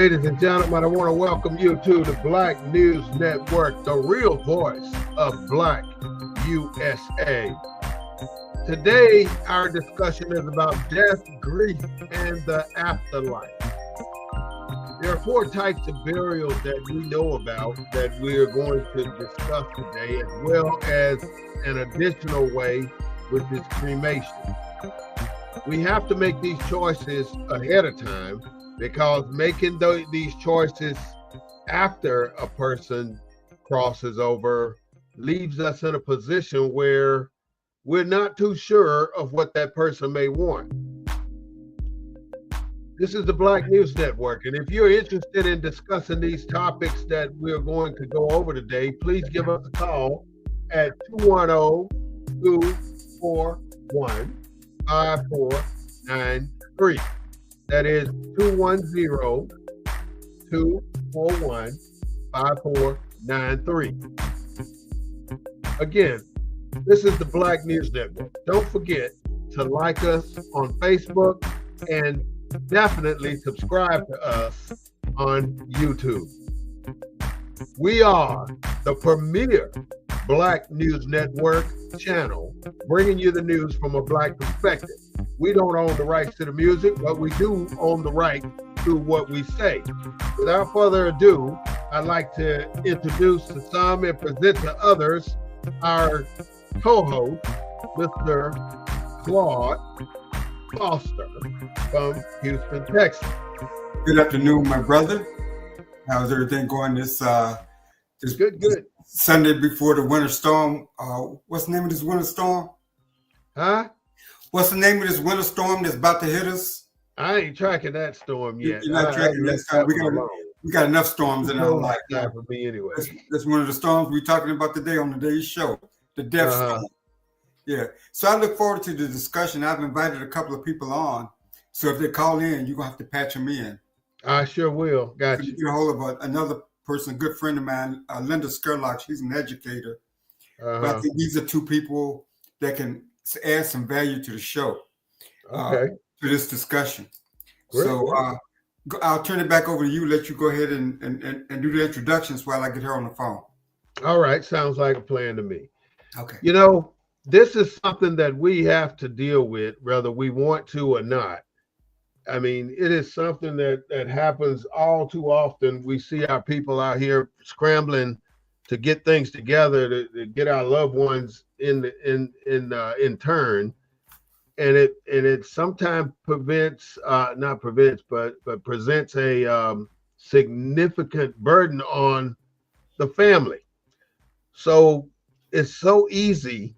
Ladies and gentlemen, I want to welcome you to the Black News Network, the real voice of Black U.S.A. Today, our discussion is about death, grief, and the afterlife. There are 4 types of burials that we know about that we are going to discuss today, as well as an additional way, which is cremation. We have to make these choices ahead of time, because making these choices after a person crosses over leaves us in a position where we're not too sure of what that person may want. This is the Black News Network, and if you're interested in discussing these topics that we're going to go over today, please give us a call at 210-241-5493. That is 210-241-5493. Again, this is the Black News Network. Don't forget to like us on Facebook and definitely subscribe to us on YouTube. We are the premier Black News Network channel, bringing you the news from a Black perspective. We don't own the rights to the music, but we do own the right to what we say. Without further ado, I'd like to introduce to some and present to others our co-host, Mr. Claude Foster from Houston, Texas. Good afternoon, my brother. How's everything going this Good. Sunday before the winter storm? What's the name of this winter storm? Huh? What's the name of this winter storm that's about to hit us? I ain't tracking that storm yet. You're not tracking that storm. We got enough storms in our life. For me anyway. That's one of the storms we're talking about today on today's show, the death storm. Yeah. So I look forward to the discussion. I've invited a couple of people on. So if they call in, you're going to have to patch them in. I sure will. Got you. Get a hold of another person, a good friend of mine, Linda Skerlock. She's an educator. But I think these are 2 people that can add some value to the show, to this discussion. Great. So I'll turn it back over to you, let you go ahead and do the introductions while I get her on the phone. All right. Sounds like a plan to me. Okay. You know, this is something that we have to deal with, whether we want to or not. I mean, it is something that happens all too often. We see our people out here scrambling to get things together to get our loved ones in turn, and it sometimes presents a significant burden on the family. So it's so easy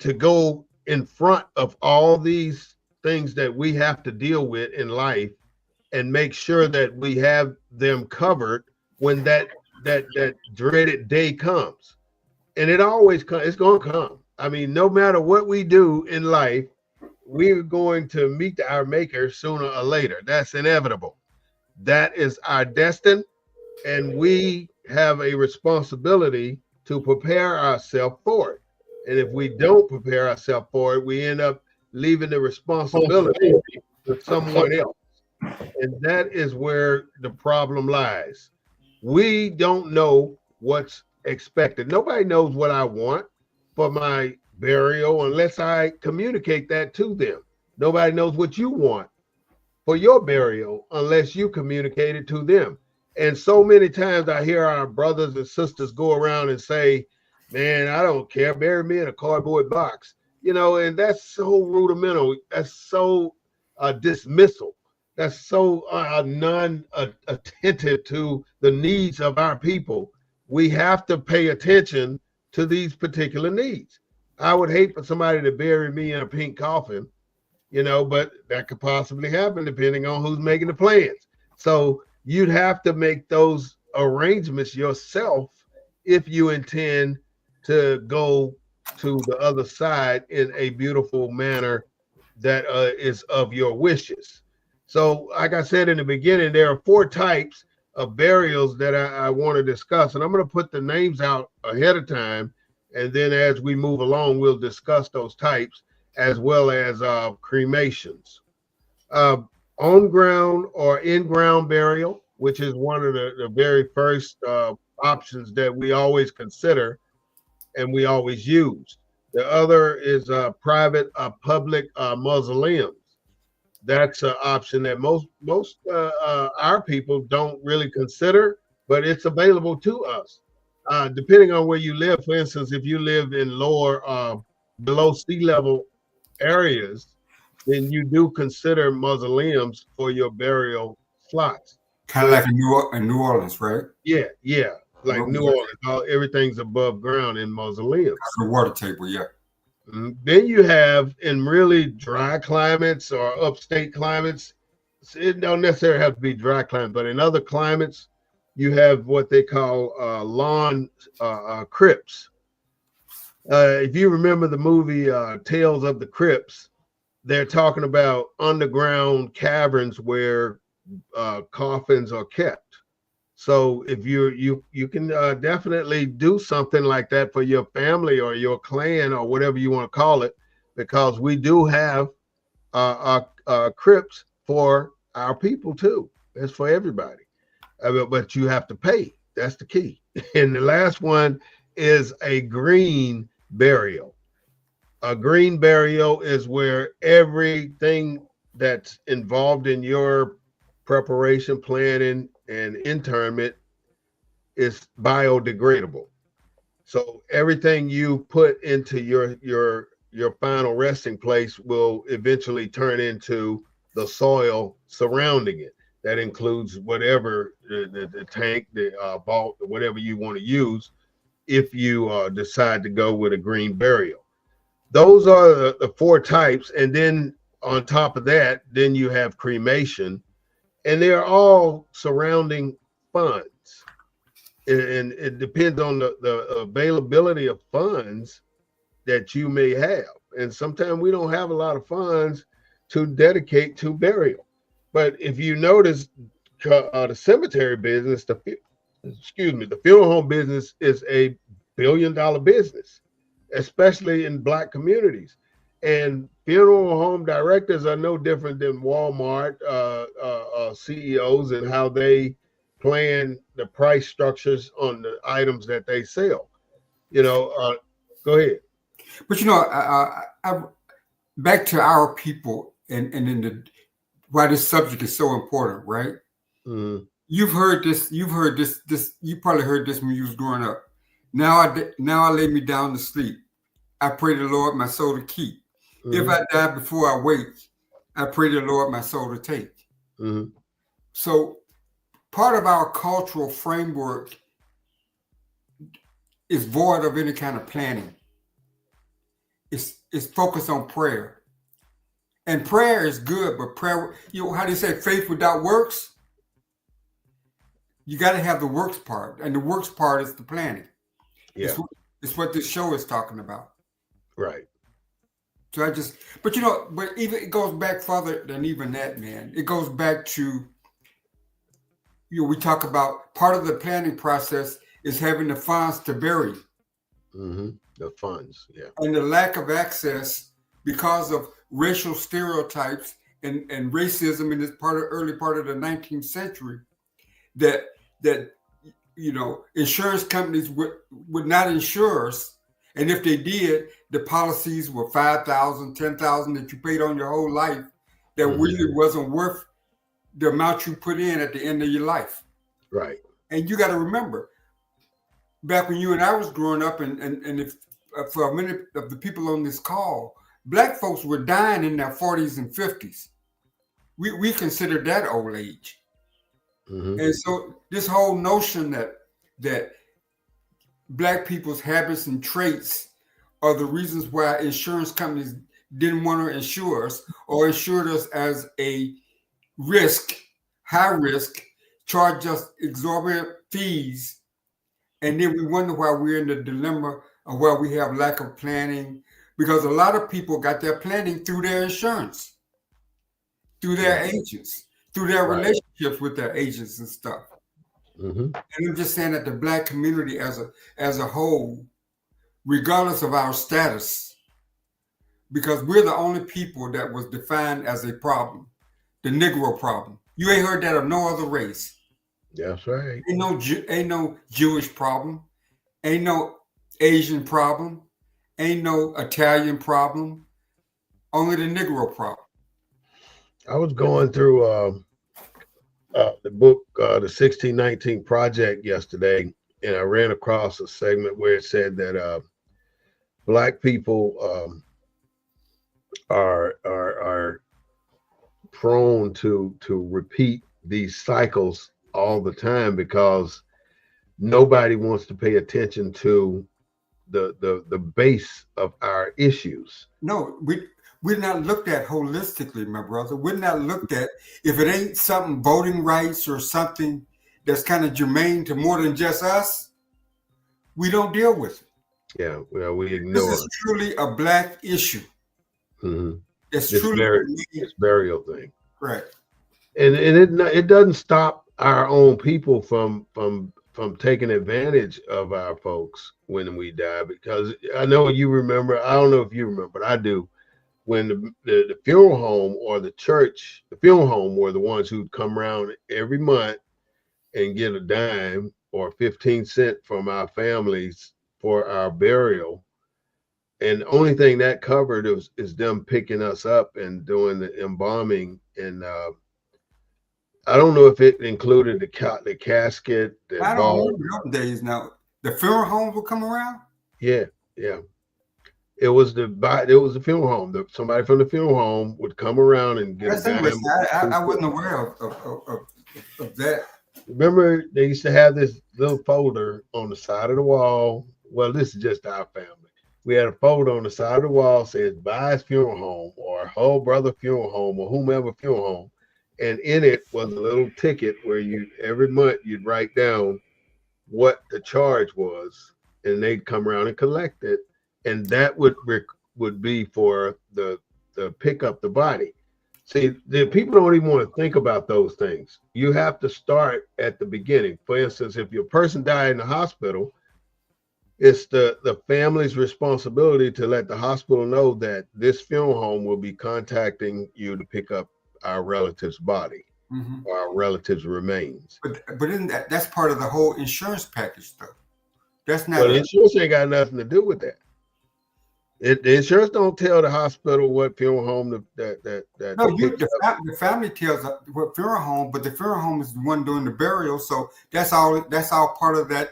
to go in front of all these things that we have to deal with in life and make sure that we have them covered when that dreaded day comes. And it always comes. It's going to come. I mean, no matter what we do in life, we're going to meet our maker sooner or later. That's inevitable. That is our destiny, and we have a responsibility to prepare ourselves for it. And if we don't prepare ourselves for it, we end up leaving the responsibility to someone else. And that is where the problem lies. We don't know what's expected. Nobody knows what I want for my burial unless I communicate that to them. Nobody knows what you want for your burial unless you communicate it to them. And so many times I hear our brothers and sisters go around and say, man, I don't care, bury me in a cardboard box. You know, and that's so rudimental. That's so dismissal. That's so non-attentive to the needs of our people. We have to pay attention to these particular needs. I would hate for somebody to bury me in a pink coffin, you know, but that could possibly happen depending on who's making the plans. So you'd have to make those arrangements yourself if you intend to go to the other side in a beautiful manner that is of your wishes. So like I said in the beginning, there are 4 types of burials that I want to discuss, and I'm going to put the names out ahead of time, and then as we move along, we'll discuss those types as well as cremations. On ground or in ground burial, which is one of the very first options that we always consider and we always use. The other is private public mausoleums. That's an option that most our people don't really consider, but it's available to us. Depending on where you live, for instance, if you live in lower below sea level areas, then you do consider mausoleums for your burial slots. Kind of like in New Orleans, right? Yeah, yeah. Like New Orleans, everything's above ground in mausoleums. The water table, yeah. Then you have in really dry climates or upstate climates, it don't necessarily have to be dry climate, but in other climates, you have what they call lawn crypts. If you remember the movie Tales of the Crypts, they're talking about underground caverns where coffins are kept. So if you can definitely do something like that for your family or your clan or whatever you want to call it, because we do have crypts for our people too. It's for everybody, but you have to pay. That's the key. And the last one is a green burial. A green burial is where everything that's involved in your preparation, planning, and internment is biodegradable. So everything you put into your final resting place will eventually turn into the soil surrounding it. That includes whatever the tank, the vault, whatever you want to use if you decide to go with a green burial. Those are the four types. And then on top of that, then you have cremation, and they're all surrounding funds. And it depends on the availability of funds that you may have. And sometimes we don't have a lot of funds to dedicate to burial. But if you notice, the cemetery business, the funeral home business is a billion-dollar business, especially in Black communities. And funeral home directors are no different than Walmart CEOs and how they plan the price structures on the items that they sell. Go ahead. But I back to our people and in why this subject is so important, right? Mm-hmm. You've heard this. You probably heard this when you was growing up. Now I lay me down to sleep. I pray the Lord my soul to keep. Mm-hmm. If I die before I wake, I pray the Lord my soul to take. Mm-hmm. So part of our cultural framework is void of any kind of planning. It's focused on prayer. And prayer is good, but prayer, how do you say faith without works? You got to have the works part. And the works part is the planning. Yeah. It's what this show is talking about. Right. So but even it goes back further than even that, man. It goes back to, we talk about part of the planning process is having the funds to bury. Mm-hmm. The funds, yeah. And the lack of access because of racial stereotypes and racism in this early part of the 19th century, that insurance companies would not insure us. And if they did, the policies were $5,000, $10,000 that you paid on your whole life that really wasn't worth the amount you put in at the end of your life. Right. And you got to remember, back when you and I was growing up, and if for a minute of the people on this call, Black folks were dying in their 40s and 50s. We considered that old age. Mm-hmm. And so this whole notion that Black people's habits and traits are the reasons why insurance companies didn't want to insure us or insured us as a risk, high risk, charge us exorbitant fees. And then we wonder why we're in the dilemma of why we have lack of planning, because a lot of people got their planning through their insurance, through their agents, through their relationships with their agents and stuff. Mm-hmm. And I'm just saying that the Black community as a whole, regardless of our status, because we're the only people that was defined as a problem, the Negro problem. You ain't heard that of no other race. That's right. Ain't no Jewish problem. Ain't no Asian problem. Ain't no Italian problem. Only the Negro problem. I was going through the book, the 1619 Project yesterday, and I ran across a segment where it said that Black people are prone to repeat these cycles all the time because nobody wants to pay attention to the base of our issues. No, we're not looked at holistically, my brother. We're not looked at if it ain't something voting rights or something that's kind of germane to more than just us. We don't deal with it. Yeah, well, we ignore. This is truly a Black issue. Mm-hmm. It's truly this burial thing. Right. And it doesn't stop our own people from taking advantage of our folks when we die, because I know you remember, I don't know if you remember, but I do, when the funeral home or the church, the funeral home were the ones who'd come around every month and get a dime or 15 cents from our families for our burial. And the only thing that covered is them picking us up and doing the embalming. And I don't know if it included the casket. I don't remember those days now. The funeral homes would come around? Yeah. It was the funeral home. Somebody from the funeral home would come around and get a dime. I wasn't aware of that. Remember, they used to have this little folder on the side of the wall. Well, this is just our family. We had a folder on the side of the wall says Buy's Funeral Home or Hull Brother Funeral Home or whomever funeral home. And in it was a little ticket where every month you'd write down what the charge was, and they'd come around and collect it. And that would be for the pick up the body. See, the people don't even want to think about those things. You have to start at the beginning. For instance, if your person died in the hospital, it's the family's responsibility to let the hospital know that this funeral home will be contacting you to pick up our relative's body, or our relative's remains. But isn't that's part of the whole insurance package, though? That's not. But insurance ain't got nothing to do with that. The insurance don't tell the hospital what funeral home that. No, the family tells what funeral home, but the funeral home is the one doing the burial, so that's all part of that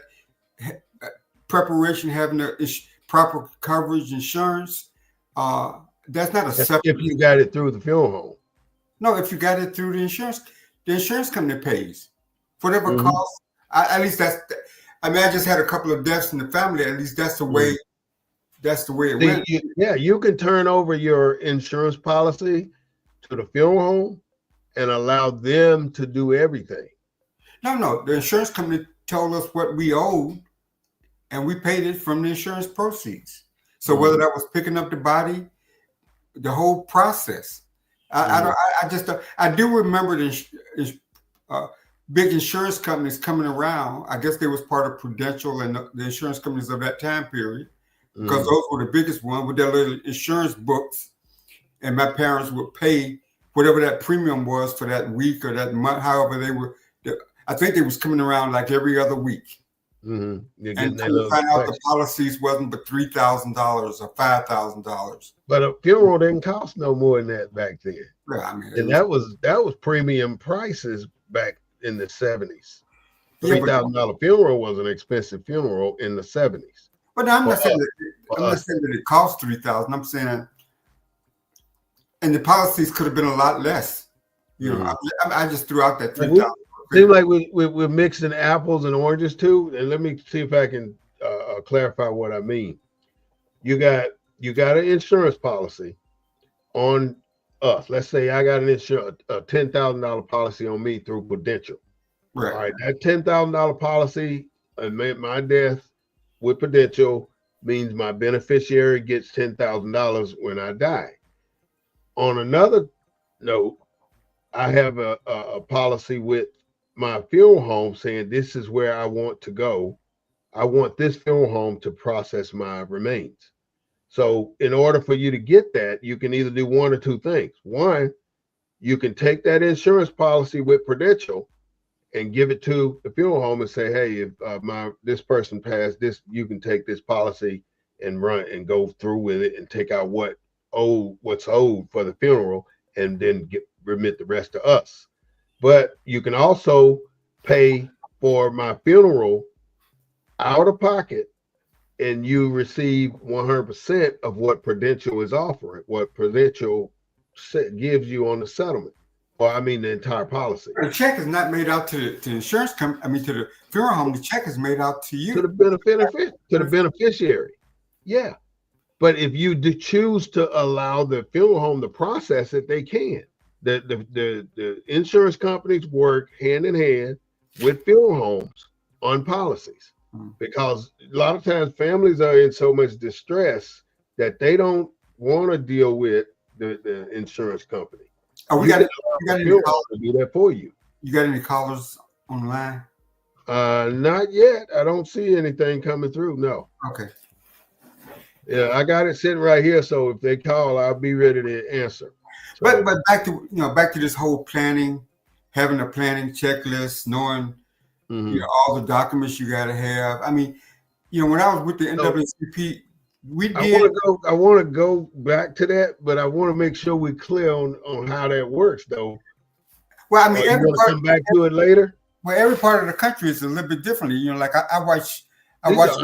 preparation, having the proper coverage, insurance. That's not a separate. If you got it through the funeral home. No, if you got it through the insurance company pays whatever costs. At least that's. I mean, I just had a couple of deaths in the family. At least that's the way. That's the way it went. You can turn over your insurance policy to the funeral home and allow them to do everything. No. The insurance company told us what we owed, and we paid it from the insurance proceeds. So whether that was picking up the body, the whole process. I do remember the big insurance companies coming around. I guess they was part of Prudential and the insurance companies of that time period, because those were the biggest ones with their little insurance books. And my parents would pay whatever that premium was for that week or that month, however they were. I think they was coming around like every other week. And to find out the policies wasn't but $3,000 or $5,000. But a funeral didn't cost no more than that back then. Yeah, I mean, and that was premium prices back in the 70s. $3,000 funeral was an expensive funeral in the 70s. But I'm not saying that it cost $3,000. I'm saying, and the policies could have been a lot less. You know, I just threw out that $3,000. Seems like we're mixing apples and oranges too. And let me see if I can clarify what I mean. You got an insurance policy on us. Let's say I got a $10,000 policy on me through Prudential. Right. All right. That $10,000 policy and my death with Prudential means my beneficiary gets $10,000 when I die. On another note, I have a policy with my funeral home saying this is where I want to go. I want this funeral home to process my remains. So in order for you to get that, you can either do one or two things. One, you can take that insurance policy with Prudential and give it to the funeral home and say, hey, if this person passed, this, you can take this policy and run and go through with it and take out what's owed for the funeral, and then remit the rest to us. But you can also pay for my funeral out of pocket, and you receive 100% of what Prudential is offering, what Prudential gives you on the settlement. Or I mean the entire policy. The check is not made out to the insurance company. I mean to the funeral home. The check is made out to you. To the beneficiary. Yeah. But if you choose to allow the funeral home to process it, they can. The insurance companies work hand in hand with funeral homes on policies, because a lot of times families are in so much distress that they don't want to deal with the insurance company. Oh, you got any callers to do that for you. You got any callers online? Not yet. I don't see anything coming through. No. Okay. Yeah, I got it sitting right here. So if they call, I'll be ready to answer. So, but back to this whole planning, having a planning checklist, knowing all the documents you got to have. I mean, when I was with the NAACP, I want to go back to that, but I want to make sure we're clear on how that works, though. Well, I mean, come back to it later. Well, every part of the country is a little bit differently. Like I watch a lot of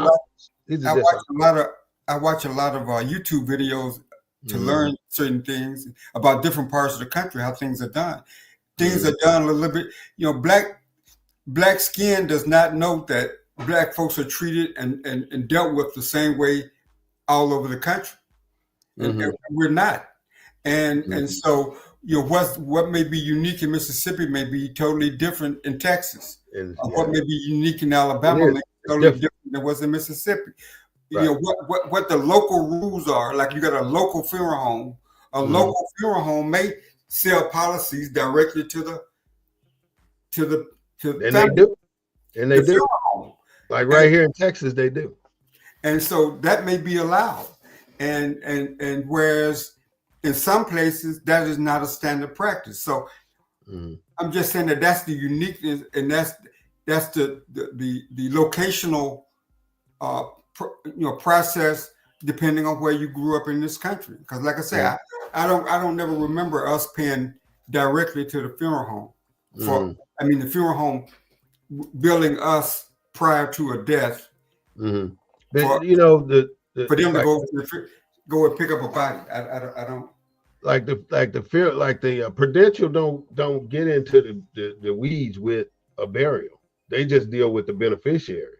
YouTube videos to learn certain things about different parts of the country, how things are done. Things are done a little bit. Black skin does not know that Black folks are treated and dealt with the same way all over the country, and we're not. And so what may be unique in Mississippi may be totally different in Texas. What may be unique in Alabama may be totally different than what's in Mississippi. Right. What the local rules are. Like you got a local funeral home. A local funeral home may sell policies directly to the and they do. Like right here in Texas, they do. And so that may be allowed. And whereas in some places that is not a standard practice. So I'm just saying that's the uniqueness, and that's the locational process depending on where you grew up in this country. Because like I say, I don't never remember us paying directly to the funeral home. The funeral home billing us prior to a death. But for them to go and pick up a body. I don't like the Prudential don't get into the weeds with a burial. They just deal with the beneficiary.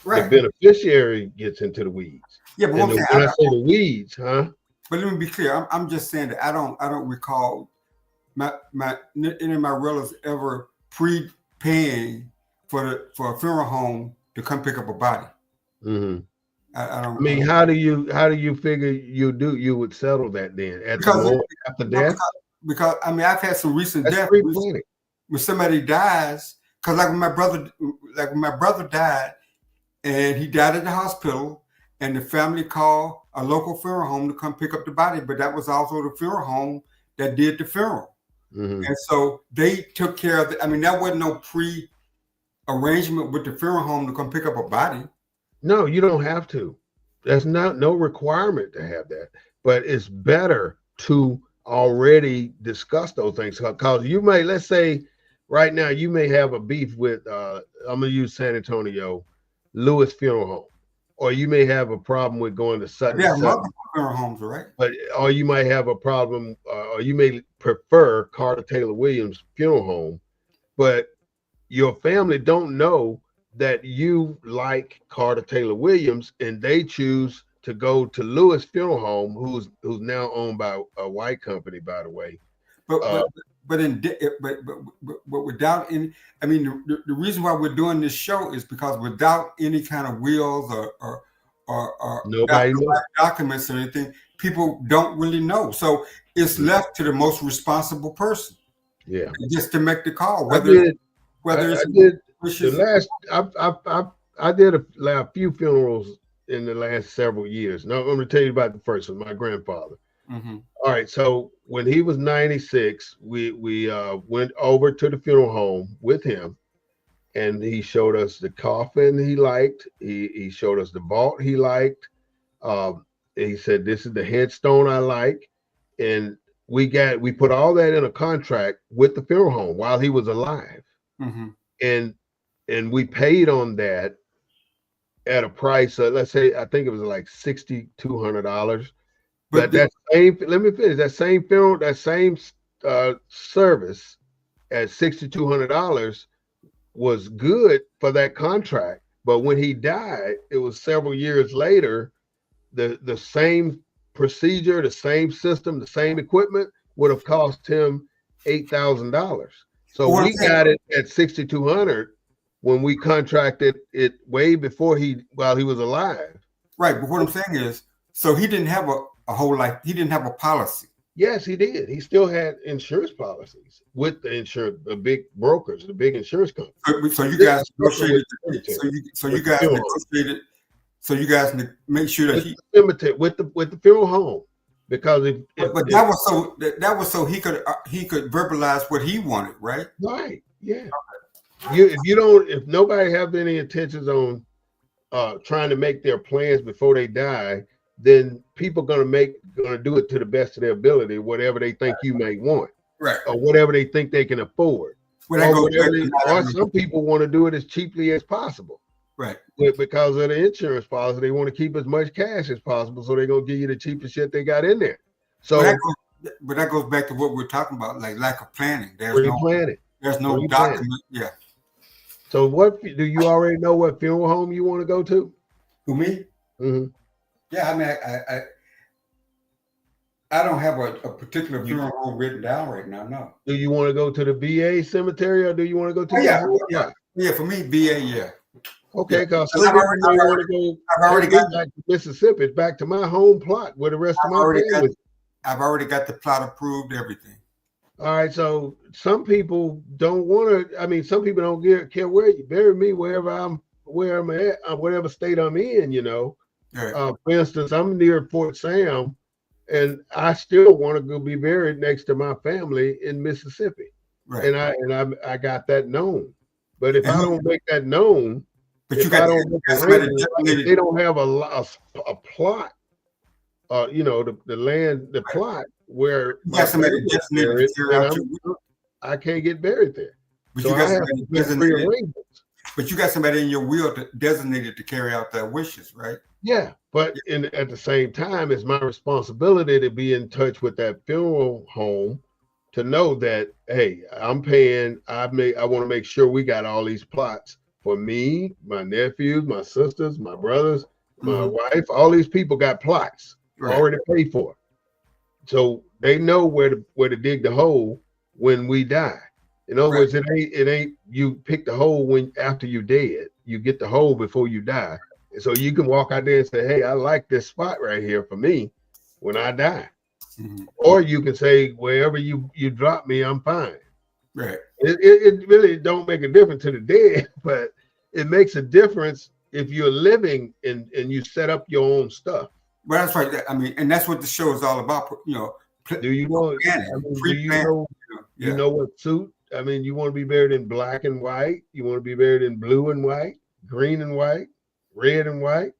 Right. The beneficiary gets into the weeds. Yeah, but when I say the weeds, huh? But let me be clear. I'm just saying that I don't recall any of my relatives ever prepaying for a funeral home to come pick up a body. I don't. I mean, how do you figure you would settle that then after death? Because I mean, I've had some recent deaths when somebody dies. Because like when my brother died, and he died at the hospital, and the family called a local funeral home to come pick up the body, but that was also the funeral home that did the funeral, and so they took care of it. I mean, that wasn't no pre-arrangement with the funeral home to come pick up a body. No, you don't have to. There's no requirement to have that, but it's better to already discuss those things, because you may, let's say right now, you may have a beef with, I'm going to use San Antonio, Lewis Funeral Home, or you may have a problem with going to Sutton. Yeah, multiple funeral homes, right? Or you might have a problem, or you may prefer Carter Taylor Williams Funeral Home, but your family don't know that you like Carter Taylor Williams, and they choose to go to Lewis Funeral Home, who's now owned by a white company, by the way. But without any, I mean, the reason why we're doing this show is because without any kind of wills or nobody documents or anything, people don't really know. So it's left to the most responsible person. Yeah, just to make the call. I did a few funerals in the last several years. Now I'm going to tell you about the first one, my grandfather. All right, so when he was 96, we went over to the funeral home with him, and he showed us the coffin he liked. He showed us the vault he liked. He said, "This is the headstone I like," and we put all that in a contract with the funeral home while he was alive, and we paid on that at a price of, let's say, I think it was like $6,200. But that same, let me finish, that same funeral, that same service at $6,200 was good for that contract. But when he died, it was several years later, the same procedure, the same system, the same equipment would have cost him $8,000. So we got it at $6,200 when we contracted it way before while he was alive. Right, but what I'm saying is, so he didn't have a whole life. He didn't have a policy. Yes, he did. He still had insurance policies with the big brokers, the big insurance companies. So you guys negotiated. So you guys negotiated. So you guys make sure that with the funeral home, because that was so he could verbalize what he wanted, right? Right. Yeah. If nobody have any intentions on trying to make their plans before they die, then people gonna do it to the best of their ability, whatever they think you may want, right, or whatever they think they can afford. Or some people want to do it as cheaply as possible, right? But because of the insurance policy, they want to keep as much cash as possible, so they're gonna give you the cheapest shit they got in there. So, but that goes back to what we're talking about, like lack of planning. There's no document. Yeah. So do you already know what funeral home you want to go to? Who, me? Mm-hmm. Yeah, I mean, I don't have a particular funeral home written down right now. No. Do you want to go to the VA cemetery, or do you want to go to? Yeah. For me, VA. Yeah. Okay, because I've already got back to Mississippi. It's back to my home plot where the rest of my family. I've already got the plot approved. Everything. All right, so some people don't want to. I mean, some people don't care where you bury me, where I'm at, whatever state I'm in. Right. For instance, I'm near Fort Sam, and I still want to go be buried next to my family in Mississippi. Right. And I got that known. But if I don't make that known, if they don't have a plot, the land, the plot where I can't get buried there. But so I have to get pre-arrangements. But you got somebody in your will designated to carry out their wishes, right? Yeah, but at the same time, it's my responsibility to be in touch with that funeral home to know that, hey, I'm paying. I want to make sure we got all these plots for me, my nephews, my sisters, my brothers, my wife. All these people got plots already paid for, so they know where to dig the hole when we die. In other words, it ain't you pick the hole after you dead. You get the hole before you die. So you can walk out there and say, hey, I like this spot right here for me when I die. Or you can say, wherever you drop me, I'm fine. Right. It really don't make a difference to the dead, but it makes a difference if you're living and you set up your own stuff. Well, that's right. I mean, and that's what the show is all about. Do you know? You know what suit? I mean, you want to be buried in black and white. You want to be buried in blue and white, green and white, red and white.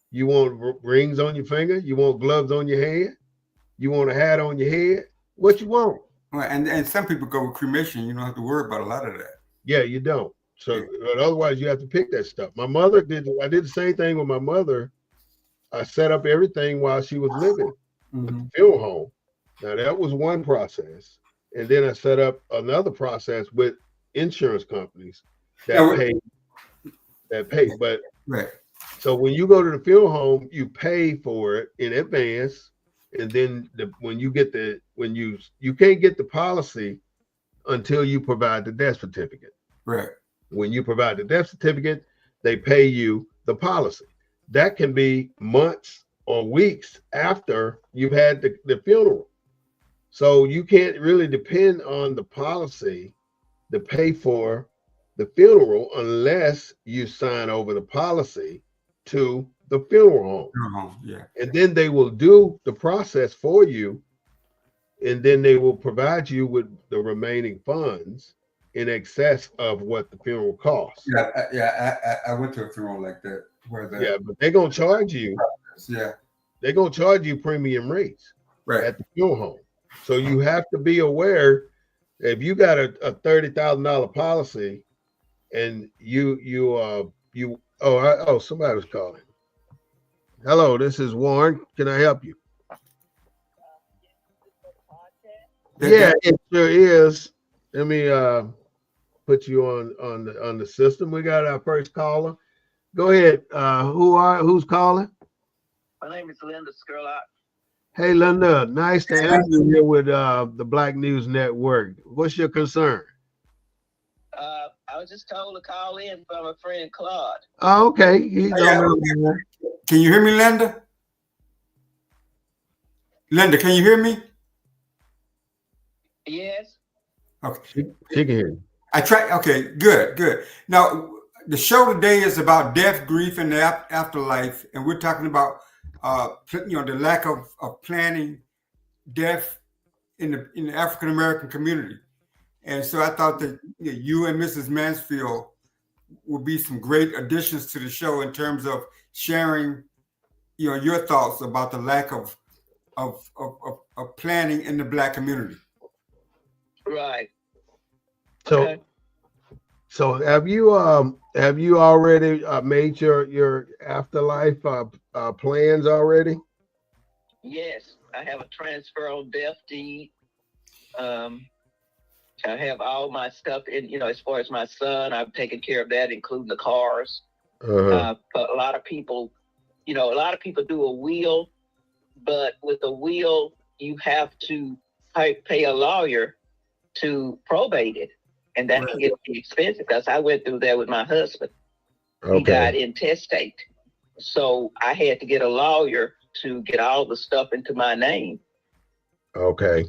You want rings on your finger. You want gloves on your hand. You want a hat on your head. What you want? Well, and some people go with cremation. You don't have to worry about a lot of that. Yeah, you don't. So but otherwise, you have to pick that stuff. My mother did. I did the same thing with my mother. I set up everything while she was living at the funeral home. Now that was one process. And then I set up another process with insurance companies that pay. But so when you go to the funeral home, you pay for it in advance, and then you can't get the policy until you provide the death certificate. Right. When you provide the death certificate, they pay you the policy. That can be months or weeks after you've had the funeral. So you can't really depend on the policy to pay for the funeral unless you sign over the policy to the funeral home. Yeah. And then they will do the process for you, and then they will provide you with the remaining funds in excess of what the funeral costs. I went to a funeral like that but they're gonna charge you. Yeah, they're gonna charge you premium rates at the funeral home. So you have to be aware if you got a $30,000 policy and somebody was calling. Hello, this is Warren. Can I help you? Yeah, it sure is. Let me put you on the system. We got our first caller. Go ahead. Who's calling? My name is Linda Skurlock. Hey, Linda. Nice to have you here with the Black News Network. What's your concern? I was just told to call in from a friend, Claude. Oh, okay. He's on. Can you hear me, Linda? Linda, can you hear me? Yes. Okay. She can hear you. I try. Okay, good. Now, the show today is about death, grief, and the afterlife, and we're talking about the lack of planning death in the African American community. And so I thought that you and Mrs. Mansfield would be some great additions to the show in terms of sharing, your thoughts about the lack of planning in the Black community. Right. So have you already made your afterlife plans already? Yes, I have a transfer on death deed. I have all my stuff in, as far as my son, I've taken care of that, including the cars. But a lot of people, do a will, but with a will, you have to pay a lawyer to probate it. And that can get expensive because I went through that with my husband. Okay. He died intestate. So I had to get a lawyer to get all the stuff into my name. Okay.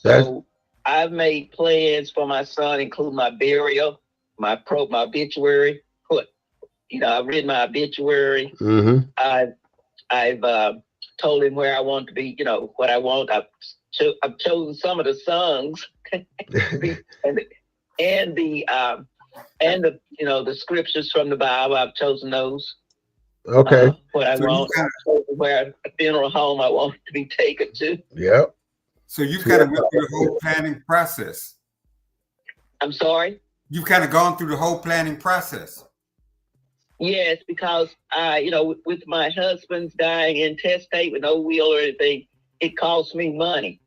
So I've made plans for my son, including my burial, my obituary. I've written my obituary. Mm-hmm. I've told him where I want to be, what I want. I've chosen some of the songs and the scriptures from the Bible. I've chosen those. Okay. What I want, where a funeral home I want to be taken to. Yep. So you've kind of went through the whole planning process. I'm sorry? You've kind of gone through the whole planning process. Yes, because with my husband's dying intestate with no will or anything, it cost me money,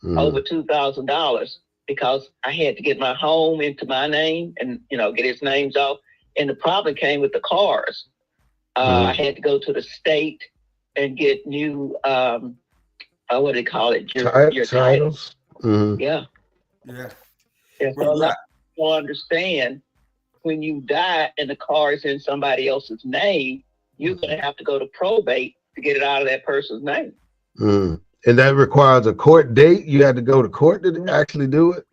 over $2,000, because I had to get my home into my name and, get his names off. And the problem came with the cars. I had to go to the state and get new, what do they call it? Your titles. Mm-hmm. Yeah. So a lot of people understand when you die and the car is in somebody else's name, you're going to have to go to probate to get it out of that person's name. And that requires a court date? You had to go to court to actually do it?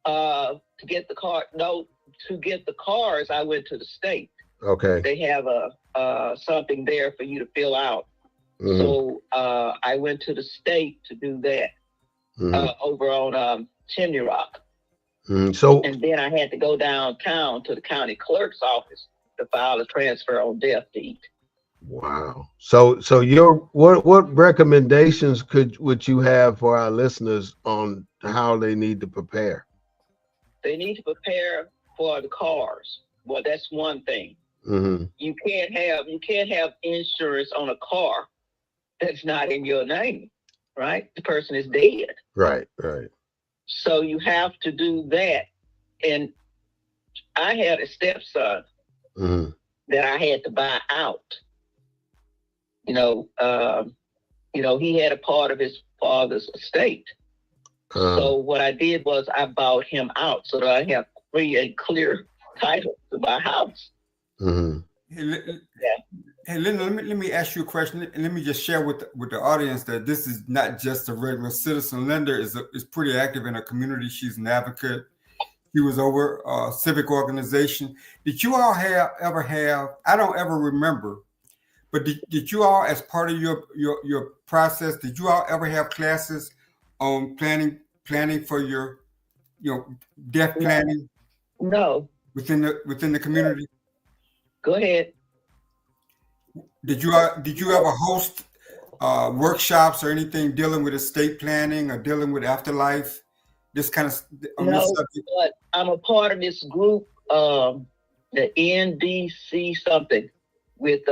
To get the car, to get the cars, I went to the state. Okay. They have something there for you to fill out. Mm-hmm. So I went to the state to do that over on Chimney Rock. And then I had to go downtown to the county clerk's office to file a transfer on death deed. Wow. So what recommendations would you have for our listeners on how they need to prepare? They need to prepare for the cars. Well, that's one thing. Mm-hmm. You can't have insurance on a car that's not in your name, right? The person is dead. Right. So you have to do that. And I had a stepson that I had to buy out. He had a part of his father's estate. So what I did was I bought him out so that I have free and clear title to my house. Mm-hmm. Hey, Linda, let me ask you a question, and let me just share with the audience that this is not just a regular citizen. Linda is pretty active in her community. She's an advocate. She was over a civic organization. Did you all ever have? I don't ever remember, but did you all, as part of your process, did you all ever have classes on planning for your death planning? No. Within the community? Go ahead. Did you ever host workshops or anything dealing with estate planning or dealing with afterlife? This kind of this subject? But I'm a part of this group, the NDC something with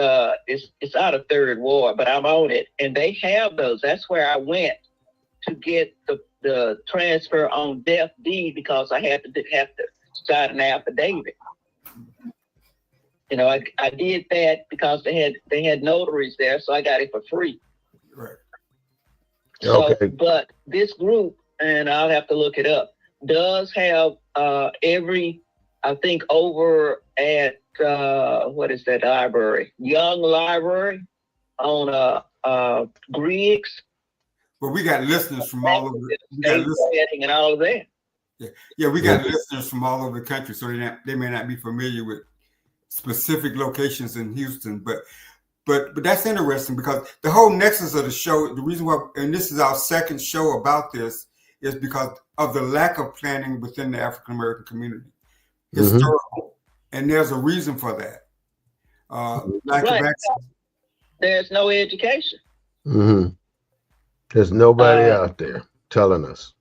it's out of Third Ward, but I'm on it, and they have those. That's where I went to get the transfer on death deed because I had to sign an affidavit. I did that because they had notaries there, so I got it for free. Right. So, but this group, and I'll have to look it up, does have I think over at what is that library? Young Library on Griggs. Well, we got listeners from all over. We got and all of that. Yeah, we got listeners from all over the country, so they may not be familiar with specific locations in Houston, but that's interesting because the whole nexus of the show, the reason why, and this is our second show about this, is because of the lack of planning within the African American community, historical, and there's a reason for that. Lack of access. There's no education. There's nobody out there telling us.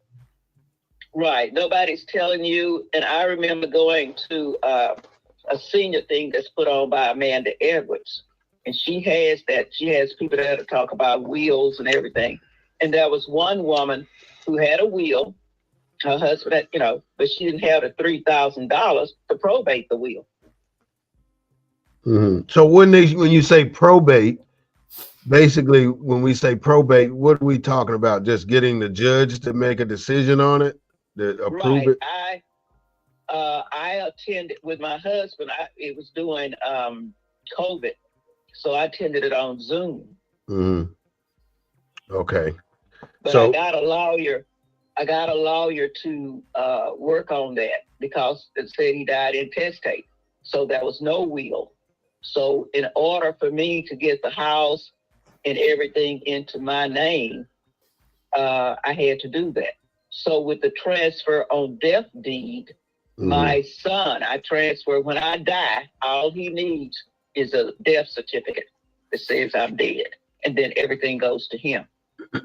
Right, nobody's telling you. And I remember going to a senior thing that's put on by Amanda Edwards, and she has people there to talk about wills and everything. And there was one woman who had a will, her husband had, but she didn't have the $3,000 to probate the will. So when you say probate, basically when we say probate, what are we talking about? Just getting the judge to make a decision on it, to approve it? I attended with my husband. It was during COVID, so I attended it on Zoom. Okay. But I got a lawyer. To work on that because it said he died intestate, so there was no will. So in order for me to get the house and everything into my name, I had to do that. So with the transfer on death deed, my son, I transfer when I die, all he needs is a death certificate that says I'm dead, and then everything goes to him.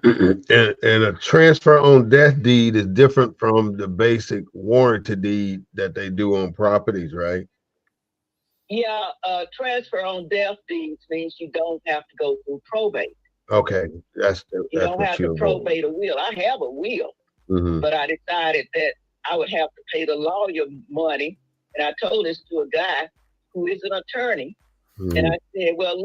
And a transfer on death deed is different from the basic warranty deed that they do on properties, right? Yeah, transfer on death deeds means you don't have to go through probate. Okay, you don't have to probate a will. I have a will, but I decided that I would have to pay the lawyer money, and I told this to a guy who is an attorney, and I said, "Well,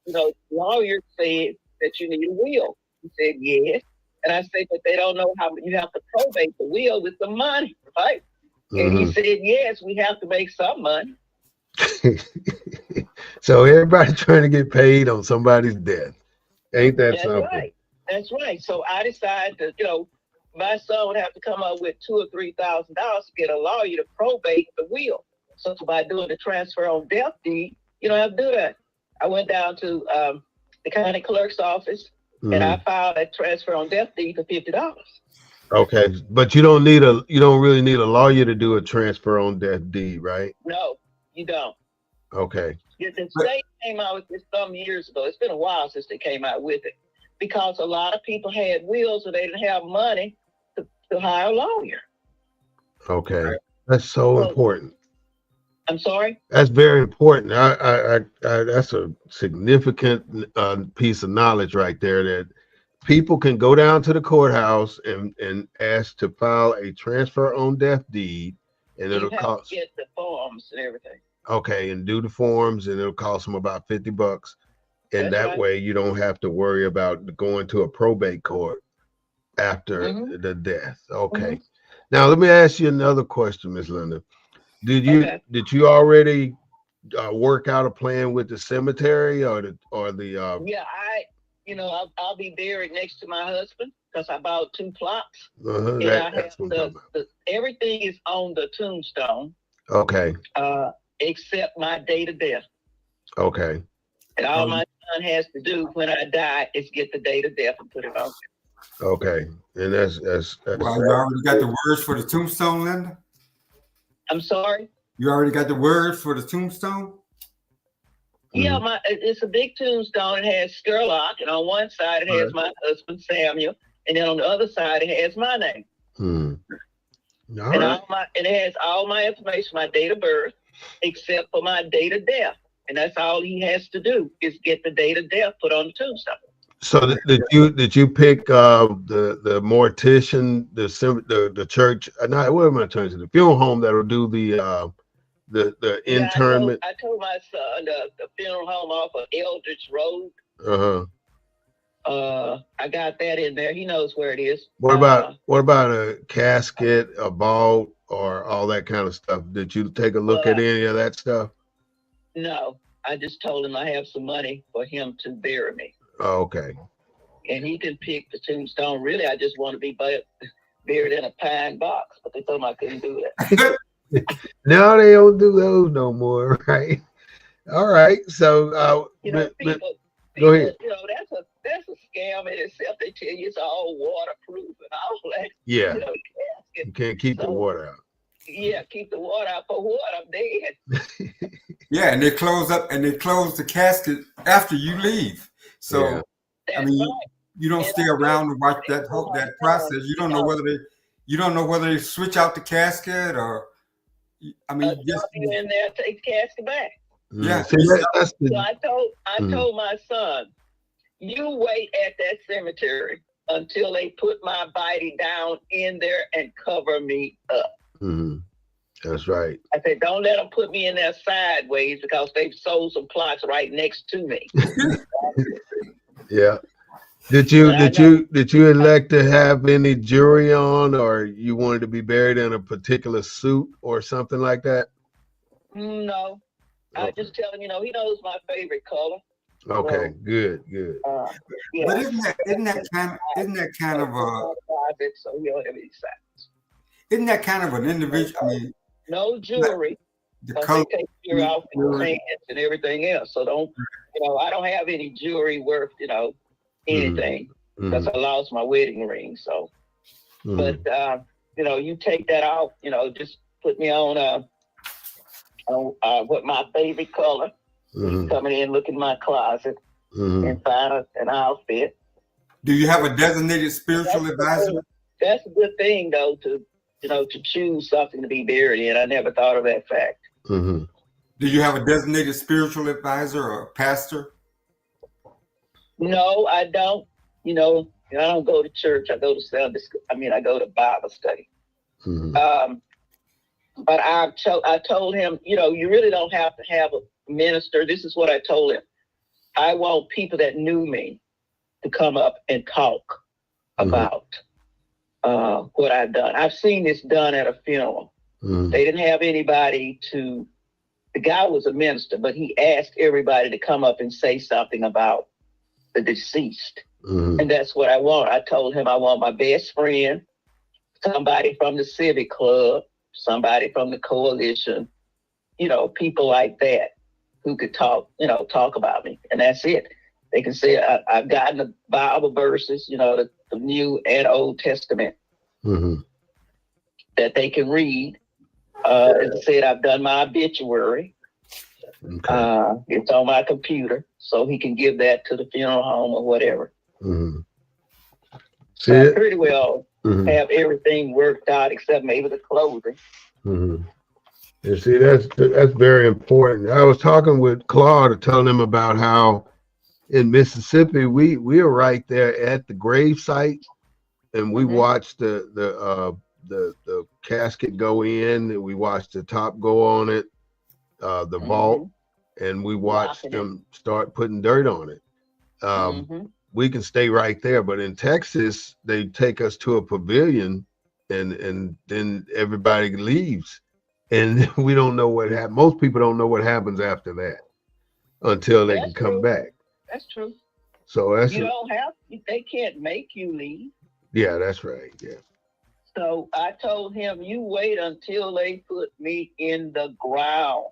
look, lawyers said that you need a will." He said, "Yes," and I said, "But they don't know how you have to probate the will with the money, right?" And he said, "Yes, we have to make some money." So everybody trying to get paid on somebody's death. Ain't that something? Right. That's right. So I decided that, my son would have to come up with $2,000 or $3,000 to get a lawyer to probate the will. So by doing the transfer on death deed, you don't have to do that. I went down to the county clerk's office and I filed a transfer on death deed for $50. Okay, but you don't really need a lawyer to do a transfer on death deed, right? No, you don't. Okay. The state came out with this some years ago. It's been a while since they came out with it because a lot of people had wills and they didn't have money to hire a lawyer. Okay, that's so important. I'm sorry? That's very important. I that's a significant piece of knowledge right there, that people can go down to the courthouse and ask to file a transfer on death deed, and it'll cost. Get the forms and everything. Okay, and do the forms, and it'll cost them about $50, and that way you don't have to worry about going to a probate court after the death. Okay. Now let me ask you another question, Ms. Linda. Did you already work out a plan with the cemetery or the? Yeah, I'll be buried next to my husband because I bought 2 plots. And I have everything is on the tombstone. Okay. Except my date of death. Okay. And all my son has to do when I die is get the date of death and put it on. Okay, and that's Well, you already got the words for the tombstone, Linda? I'm sorry? You already got the words for the tombstone? Yeah, it's a big tombstone. It has Skerlock, and on one side it has my husband Samuel, and then on the other side it has my name. And it has all my information, my date of birth, except for my date of death, and that's all he has to do is get the date of death put on the tombstone. So did you pick the mortician, the church? Not what am I trying to say? The funeral home that'll do the internment. I told my son the funeral home off of Eldridge Road. I got that in there. He knows where it is. What about a casket, a vault, or all that kind of stuff? Did you take a look at any of that stuff? No, I just told him I have some money for him to bury me. Oh, okay. And he can pick the tombstone. Really, I just want to be buried in a pine box, but they told me I couldn't do that. No, they don't do those no more, right? All right. So people, go ahead. That's a scam in itself. They tell you it's all waterproof and all that. Yeah. You can't keep the water out. Yeah, keep the water out. For what? I'm dead. Yeah, and they close the casket after you leave. So I mean, you don't stay around to watch that process. You don't know whether they switch out the casket or. I mean, just you in there, take the casket back. Yeah. So I told my son, you wait at that cemetery until they put my body down in there and cover me up. That's right. I said, don't let them put me in there sideways because they've sold some plots right next to me. Yeah. Did you elect to have any jewelry on, or you wanted to be buried in a particular suit or something like that? No, I just tell him, he knows my favorite color. Okay, so, good. Yeah. But isn't that kind of a? So he don't have any signs. Isn't that kind of an individual? I mean, no jewelry. The color, they take jewelry off the hands and everything else. So don't, I don't have any jewelry worth, anything because I lost my wedding ring. So, but you take that off. Just put me on what my favorite color. Coming in, look in my closet, and find an outfit. Do you have a designated spiritual advisor? That's a good thing, though, to choose something to be buried in. I never thought of that fact. Do you have a designated spiritual advisor or pastor? No, I don't. I don't go to church. I go to Sunday school. I go to Bible study. But I told him, you really don't have to have a minister. This is what I told him. I want people that knew me to come up and talk about what I've done. I've seen this done at a funeral. They didn't have anybody the guy was a minister, but he asked everybody to come up and say something about the deceased. And that's what I want. I told him I want my best friend, somebody from the Civic Club, somebody from the coalition, people like that who could talk about me. And that's it. They can say I've gotten the Bible verses, the New and Old Testament that they can read. As I said, I've done my obituary. It's on my computer, so he can give that to the funeral home or whatever. So I pretty well have everything worked out except maybe the clothing. You see, that's very important. I was talking with Claude, telling him about how in Mississippi we are right there at the grave site, and we watched the casket go in, and we watched the top go on it, the vault, and we watched them start putting dirt on it. We can stay right there, but in Texas, they take us to a pavilion, and then everybody leaves, and we don't know what happened. Most people don't know what happens after that until they can come back. That's true. So they can't make you leave. Yeah, that's right. Yeah. So I told him, you wait until they put me in the ground.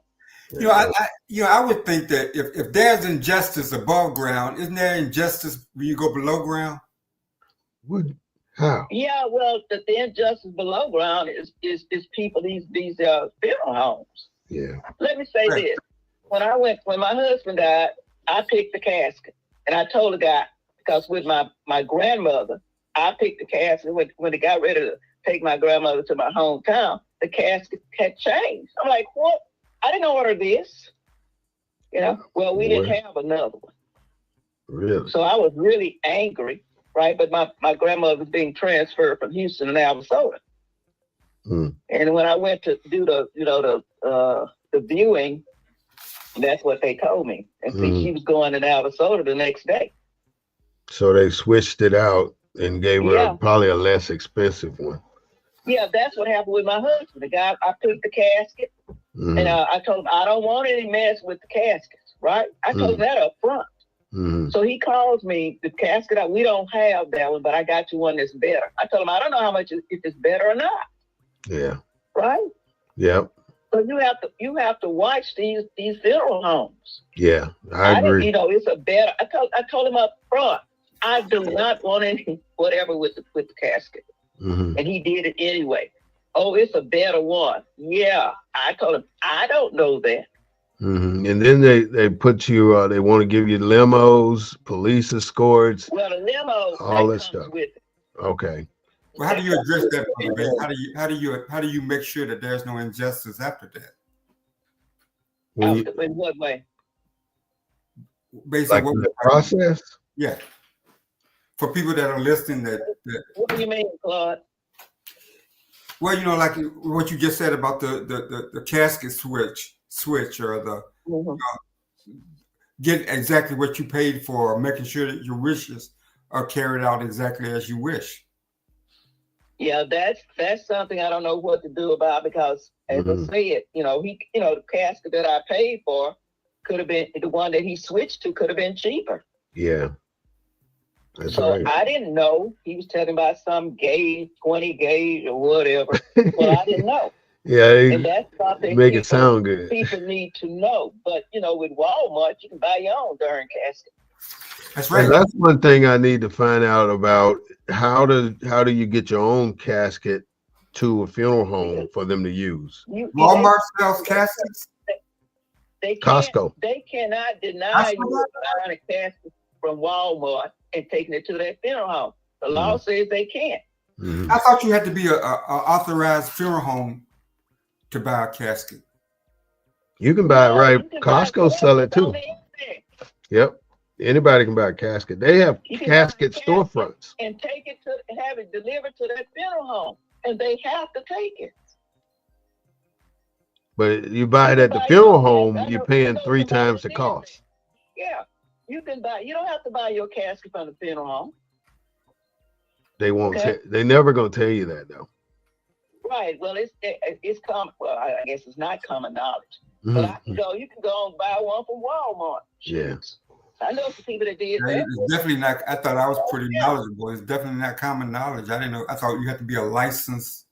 I would think that if there's injustice above ground, isn't there injustice when you go below ground? How? Yeah, well, the injustice below ground is people, these funeral homes. Yeah. Let me say this. When my husband died, I picked the casket. And I told the guy, because with my grandmother, I picked the casket. When they got ready to take my grandmother to my hometown, the casket had changed. I'm like, what? I didn't order this. You know, well, we didn't have another one. Really? So I was really angry, right? But my grandmother was being transferred from Houston to Navasota. And when I went to do the viewing, that's what they told me. And see, she was going to Navasota the next day. So they switched it out and gave her probably a less expensive one. Yeah, that's what happened with my husband. The guy, I picked the casket, and I told him I don't want any mess with the caskets, right? I told him that up front. So he calls me, the casket, we don't have that one, but I got you one that's better. I told him, I don't know how much, if it's better or not. Yeah. Right? Yep. So you have to watch these funeral homes. Yeah, I agree. It's a better, I told him up front, I do not want any whatever with the casket. And he did it anyway. Oh, it's a better one. Yeah. I told him, I don't know that. And then they put you, they want to give you limos, police escorts. Well, the limo, all that stuff. With it. Okay. Well, how do you address that, Brother Bay? How do you make sure that there's no injustice after that? In what way? Basically, like the process? Yeah. For people that are listening, that what do you mean, Claude? Well, like what you just said about the casket switch or the get exactly what you paid for, making sure that your wishes are carried out exactly as you wish. Yeah, that's something I don't know what to do about, because as I said, the casket that I paid for could have been, the one that he switched to could have been cheaper. Yeah. That's so right. I didn't know. He was telling about some gauge, 20 gauge or whatever. Well, I didn't know. Yeah, and that's something make it sound good. People need to know. But with Walmart, you can buy your own darn casket. That's right. And that's one thing I need to find out about. How do you get your own casket to a funeral home for them to use? Walmart sells caskets. Costco. They cannot deny you buying a casket from Walmart and taking it to their funeral home. The law says they can't. I thought you had to be a authorized funeral home to buy a casket. You can buy it, right? Costco sell it too. Yep. Anybody can buy a casket. They have casket storefronts. And take it and have it delivered to their funeral home. And they have to take it. But you buy it at the funeral home, you're paying 3 times the cost. Yeah. You don't have to buy your casket from the funeral home. They won't. They never gonna tell you that though. Right. Well, it's common. Well, I guess it's not common knowledge. But you can go and buy one from Walmart. Yeah. I know some people that did that. It's definitely not. I thought I was pretty knowledgeable. It's definitely not common knowledge. I didn't know. I thought you had to be a licensed.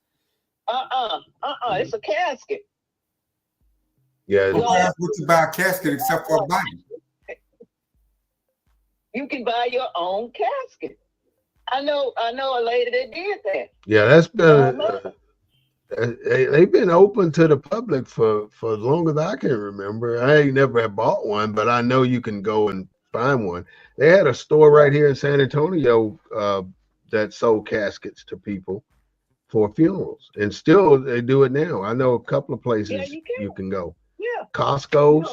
It's a casket. Yeah. Why else would you buy a casket except for a body? You can buy your own casket. I know a lady that did that. Yeah, that's been they've been open to the public for as long as I can remember. I ain't never have bought one, but I know you can go and find one. They had a store right here in San Antonio that sold caskets to people for funerals, and still they do it now. I know a couple of places you can go. Yeah. Costco,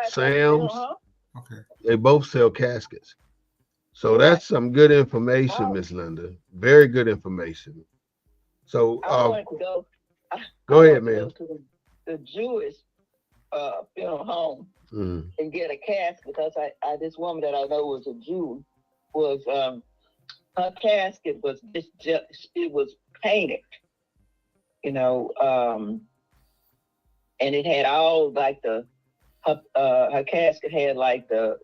Sam's. Okay. They both sell caskets. So that's some good information, Miss Linda. Very good information. So I wanted to go ahead, man. Go to the Jewish funeral home and get a casket, because I this woman that I know was a Jew was her casket was it was painted, and it had all like her casket had like the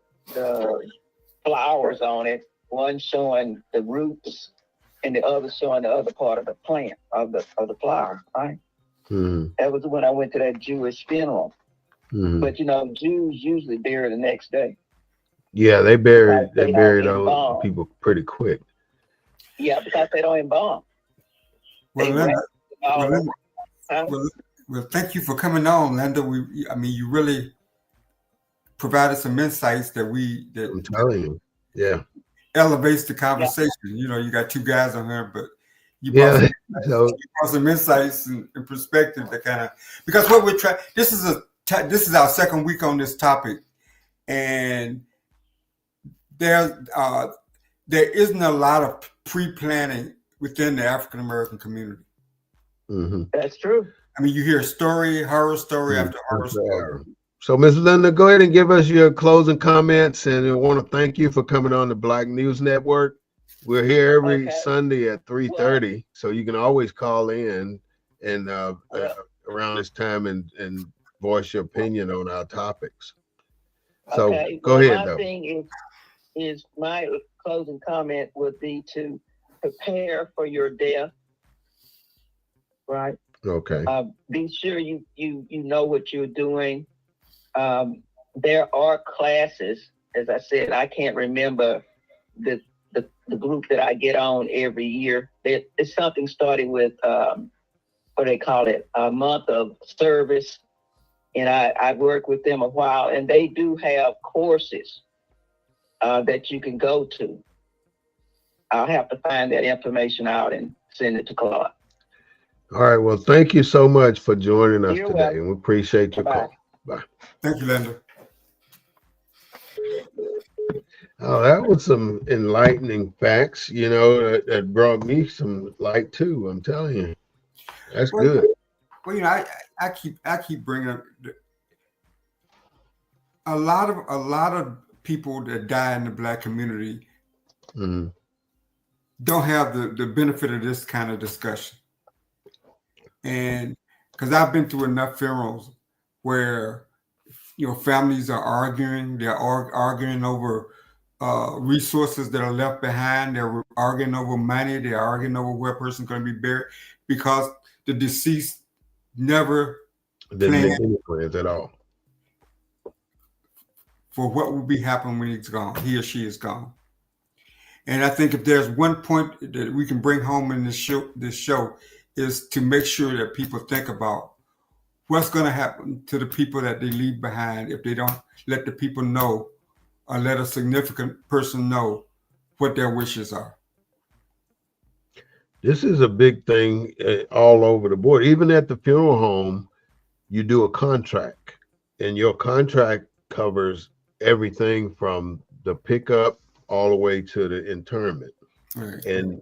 flowers on it, one showing the roots and the other showing the other part of the plant of the flower, right? That was when I went to that Jewish funeral. But Jews usually bury the next day. Yeah, they bury all people pretty quick. Yeah, because they don't embalm. Well, Linda, well, thank you for coming on, Linda. You really provided some insights that I'm telling you, yeah, elevates the conversation. Yeah. You got two guys on here, but you brought some insights and perspective that kind of, because what we're trying. This is our second week on this topic, and there isn't a lot of pre-planning within the African American community. Mm-hmm. That's true. I mean, you hear horror story after horror story. So, Ms. Linda, go ahead and give us your closing comments, and I want to thank you for coming on the Black News Network. We're here every Sunday at 3:30, so you can always call in and around this time and voice your opinion on our topics. So go ahead, though. My thing is my closing comment would be to prepare for your death, right? Okay. Be sure you know what you're doing. There are classes, as I said, I can't remember the group that I get on every year. It's something starting with what they call it, a month of service. And I worked with them a while, and they do have courses that you can go to. I'll have to find that information out and send it to Claude. All right. Well, thank you so much for joining us today. And we appreciate your call. Bye. Thank you, Linda. Oh, that was some enlightening facts, that brought me some light too. I'm telling you, that's good. Well, I keep bringing up a lot of people that die in the Black community don't have the benefit of this kind of discussion, and because I've been through enough funerals where families are arguing. They're arguing over resources that are left behind. They're arguing over money. They're arguing over where a person's going to be buried because the deceased never didn't make any plans at all for what will be happening when he's gone. He or she is gone. And I think if there's one point that we can bring home in this show is to make sure that people think about what's going to happen to the people that they leave behind if they don't let the people know or let a significant person know what their wishes are. This is a big thing all over the board. Even at the funeral home, you do a contract, and your contract covers everything from the pickup all the way to the interment. Right. And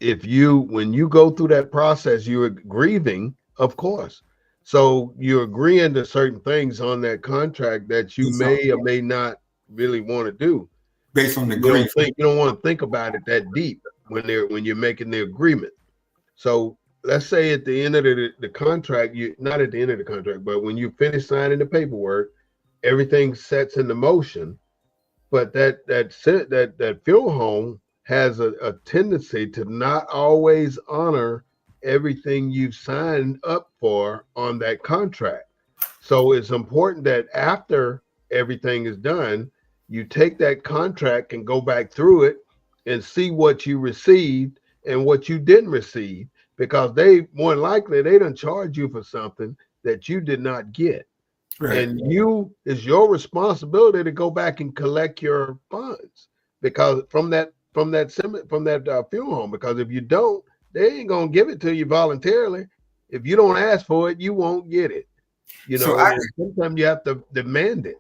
when you go through that process, you're grieving, of course. So you're agreeing to certain things on that contract that you may or may not really want to do. Based on the grief. You don't want to think about it that deep when you're making the agreement. So let's say at the end of the contract, not at the end of the contract, but when you finish signing the paperwork, everything sets into motion. But that funeral home has a tendency to not always honor everything you've signed up for on that contract. So it's important that after everything is done, you take that contract and go back through it and see what you received and what you didn't receive, because they more than likely they done charge you for something that you did not get. Right. And it's your responsibility to go back and collect your funds because from that funeral home, because if you don't, they ain't gonna give it to you voluntarily. If you don't ask for it, you won't get it. Sometimes you have to demand it.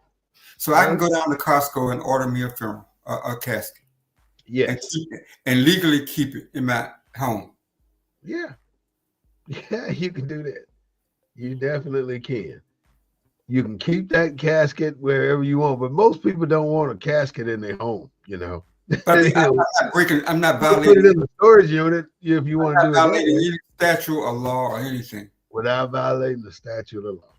So I can go down to Costco and order me a funeral, a casket. Yes. And legally keep it in my home. Yeah. Yeah, you can do that. You definitely can. You can keep that casket wherever you want, but most people don't want a casket in their home, But I'm not violating. Put it in the storage unit if you want to do it. Violating any statute or law or anything. Without violating the statute of law,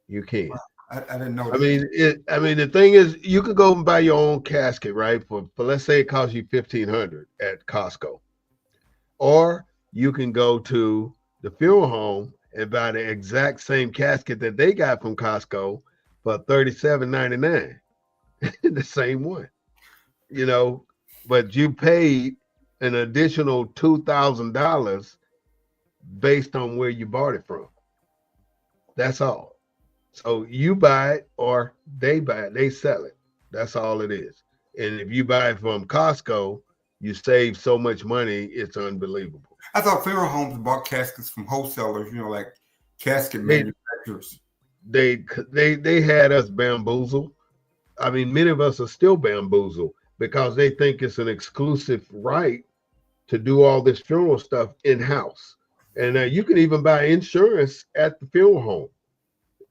you can. Wow. I didn't know. The thing is, you could go and buy your own casket, right? For let's say it costs you $1,500 at Costco, or you can go to the funeral home and buy the exact same casket that they got from Costco for $37.99, the same one. But you paid an additional $2,000 based on where you bought it from. That's all. So you buy it or they buy it, they sell it. That's all it is. And if you buy it from Costco, you save so much money, it's unbelievable. I thought funeral homes bought caskets from wholesalers, like casket manufacturers. They had us bamboozled. I mean, many of us are still bamboozled because they think it's an exclusive right to do all this funeral stuff in-house. And you can even buy insurance at the funeral home.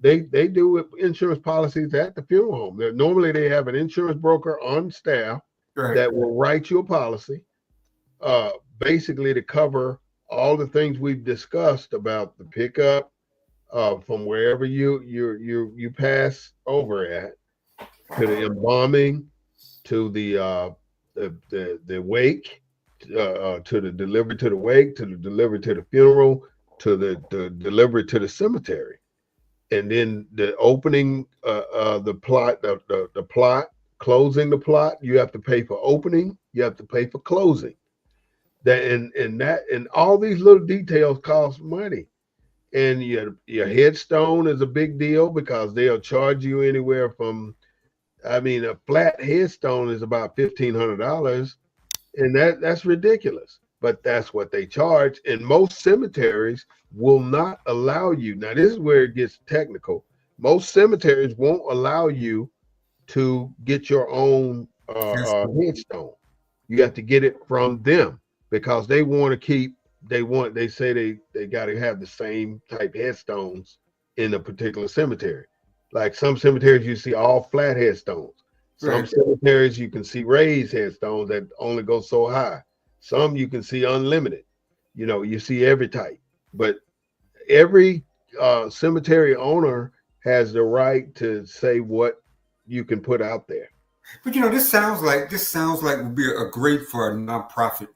They do insurance policies at the funeral home. Normally they have an insurance broker on staff that will write you a policy, basically to cover all the things we've discussed about the pickup from wherever you pass over at, to the embalming, to the wake, to the delivery to the wake, to the delivery to the funeral, to the delivery to the cemetery. And then the opening, the plot, closing the plot, you have to pay for opening, you have to pay for closing. That and all these little details cost money. And your headstone is a big deal because they'll charge you anywhere from, I mean, a flat headstone is about $1,500, and that's ridiculous. But that's what they charge. And most cemeteries will not allow you. Now, this is where it gets technical. Most cemeteries won't allow you to get your own headstone. You have to get it from them because they want to keep. They say they got to have the same type headstones in a particular cemetery. Like some cemeteries, you see all flat headstones. Some cemeteries you can see raised headstones that only go so high. Some you can see unlimited. You see every type. But every cemetery owner has the right to say what you can put out there. But this sounds like would be a great for a nonprofit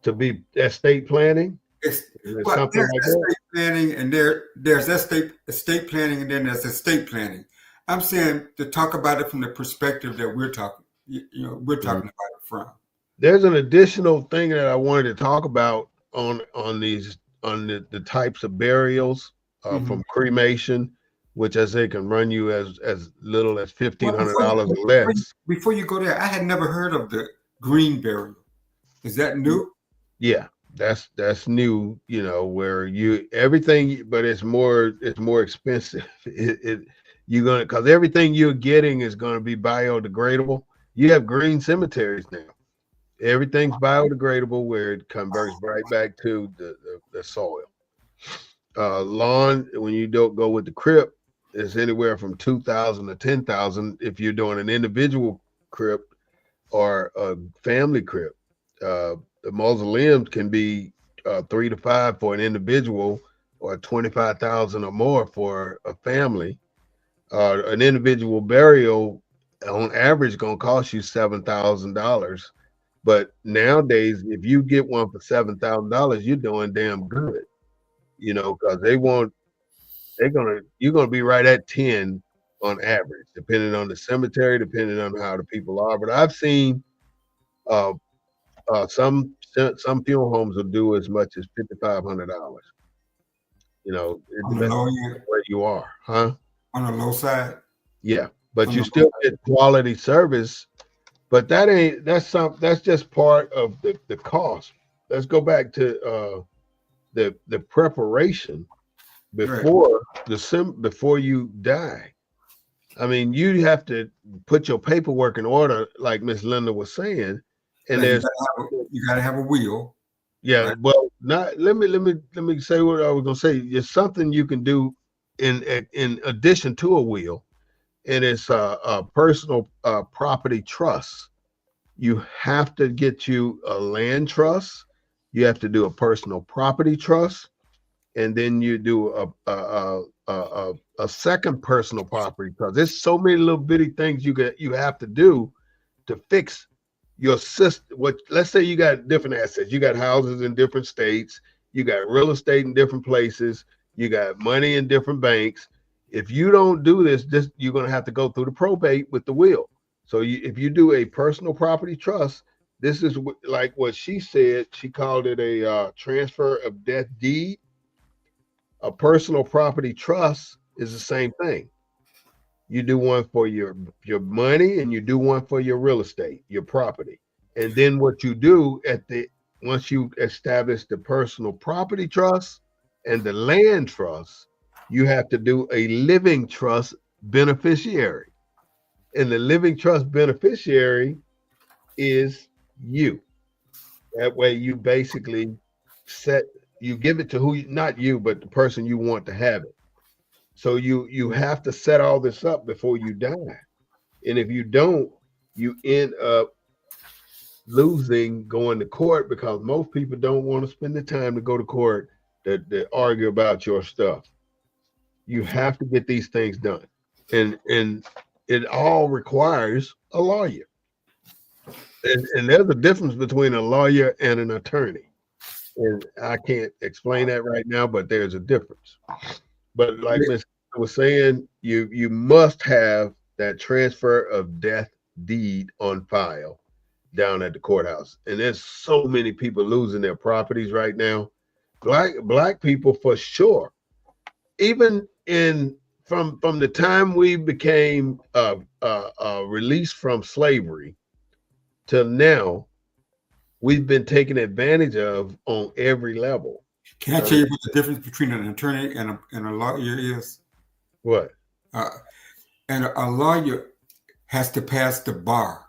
to be estate planning. Something like estate planning, and there's estate planning, and then there's estate planning. I'm saying to talk about it from the perspective that we're talking. We're talking about it from. There's an additional thing that I wanted to talk about on the types of burials from cremation, which I say can run you as little as $1,500 or less. Before you go there, I had never heard of the green burial. Is that new? Yeah, that's new. Where everything, but it's more expensive. Because everything you're getting is going to be biodegradable. You have green cemeteries now. Everything's biodegradable, where it converts right back to the soil. Lawn, when you don't go with the crypt, is anywhere from $2,000 to $10,000 if you're doing an individual crypt or a family crypt. The mausoleums can be $3,000 to $5,000 for an individual, or $25,000 or more for a family. An individual burial on average is going to cost you $7,000. But nowadays, if you get one for $7,000, you're doing damn good, because you're going to be right at 10 on average, depending on the cemetery, depending on how the people are. But I've seen some funeral homes will do as much as $5,500. It depends on where you are, huh? On the low side. Yeah, but you still get quality service. But that's just part of the cost. Let's go back to the preparation before before you die. I mean, you have to put your paperwork in order, like Miss Linda was saying. And you gotta have a will. Yeah, right? Well, let me say what I was gonna say. It's something you can do in addition to a will, and it's a personal property trust. You have to get you a land trust. You have to do a personal property trust, and then you do a second personal property trust. There's so many little bitty things you have to do to fix your system. Let's say you got different assets. You got houses in different states. You got real estate in different places. You got money in different banks. If you don't do this, you're going to have to go through the probate with the will. So if you do a personal property trust, this is like what she said. She called it a transfer of death deed. A personal property trust is the same thing. You do one for your money, and you do one for your real estate, your property. And then what you do once you establish the personal property trust and the land trust, you have to do a living trust beneficiary. And the living trust beneficiary is you. That way you basically you give it to not you, but the person you want to have it. So you have to set all this up before you die. And if you don't, you end up losing going to court, because most people don't want to spend the time to go to court to argue about your stuff. You have to get these things done. And it all requires a lawyer. And there's a difference between a lawyer and an attorney. And I can't explain that right now, but there's a difference. But like Ms. was saying, you must have that transfer of death deed on file down at the courthouse. And there's so many people losing their properties right now. Black people for sure. Even from the time we became released from slavery till now, we've been taken advantage of on every level. Can I tell you what the difference between an attorney and a lawyer is? What? And a lawyer has to pass the bar.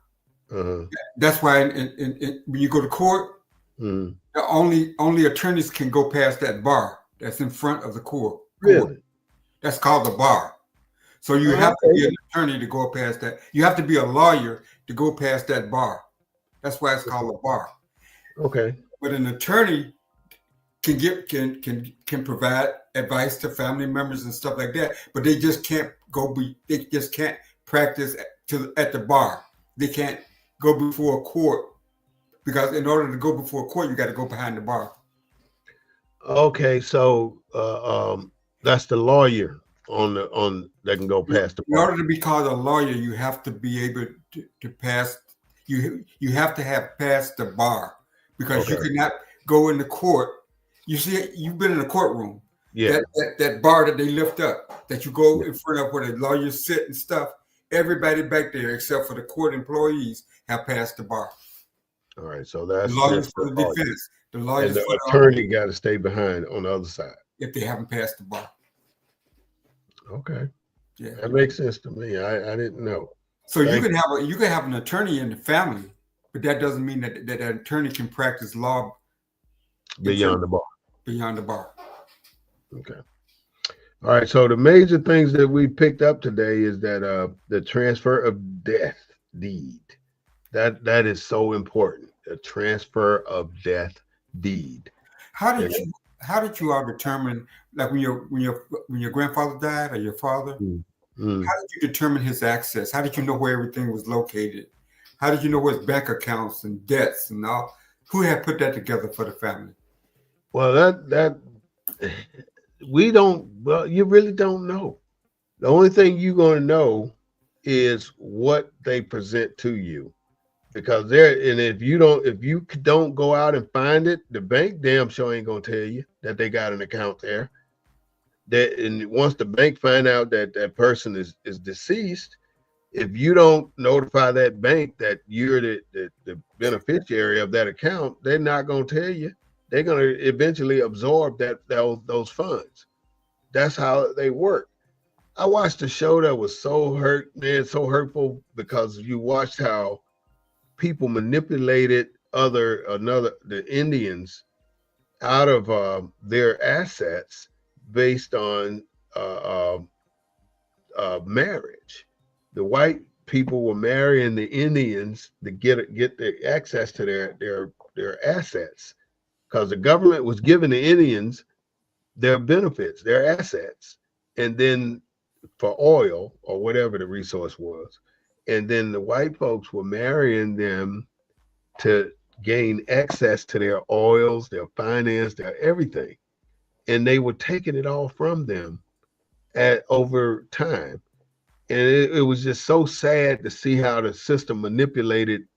Uh-huh. That's why when you go to court, the only attorneys can go past that bar that's in front of the court. Really? That's called the bar. So you have to be an attorney to go past that. You have to be a lawyer to go past that bar. That's why it's called a bar. Okay. But an attorney can provide advice to family members and stuff like that, but they just can't they just can't practice at the bar. They can't go before a court, because in order to go before a court, you got to go behind the bar. Okay, so that's the lawyer that can go past the bar. In order to be called a lawyer, you have to be able to pass. You have to have passed the bar, because you cannot go into court. You see, you've been in a courtroom. Yeah. That bar that they lift up, that you go in front of where the lawyers sit and stuff. Everybody back there, except for the court employees, have passed the bar. All right, so that's the lawyers for the defense. The lawyers, and the attorney got to stay behind on the other side if they haven't passed the bar. Okay. Yeah, that makes sense to me. I didn't know. So you can have an attorney in the family, but that doesn't mean that attorney can practice law beyond the bar. Beyond the bar. Okay. All right. So the major things that we picked up today is that the transfer of death deed. That is so important. The transfer of death deed. How did you all determine, like when your grandfather died, or your father? How did you determine his access? How did you know where everything was located? How did you know his bank accounts and debts and all? Who had put that together for the family? Well, you really don't know. The only thing you're going to know is what they present to you, because if you don't go out and find it, the bank damn sure ain't going to tell you that they got an account there. And once the bank find out that person is deceased, if you don't notify that bank that you're the beneficiary of that account, they're not going to tell you. They're going to eventually absorb those funds. That's how they work. I watched a show that was so hurtful, because you watched how people manipulated the Indians out of their assets based on marriage. The white people were marrying the Indians to get the access to their assets, because the government was giving the Indians their benefits, their assets, and then for oil or whatever the resource was. And then the white folks were marrying them to gain access to their oils, their finance, their everything. And they were taking it all from them over time. And it was just so sad to see how the system manipulated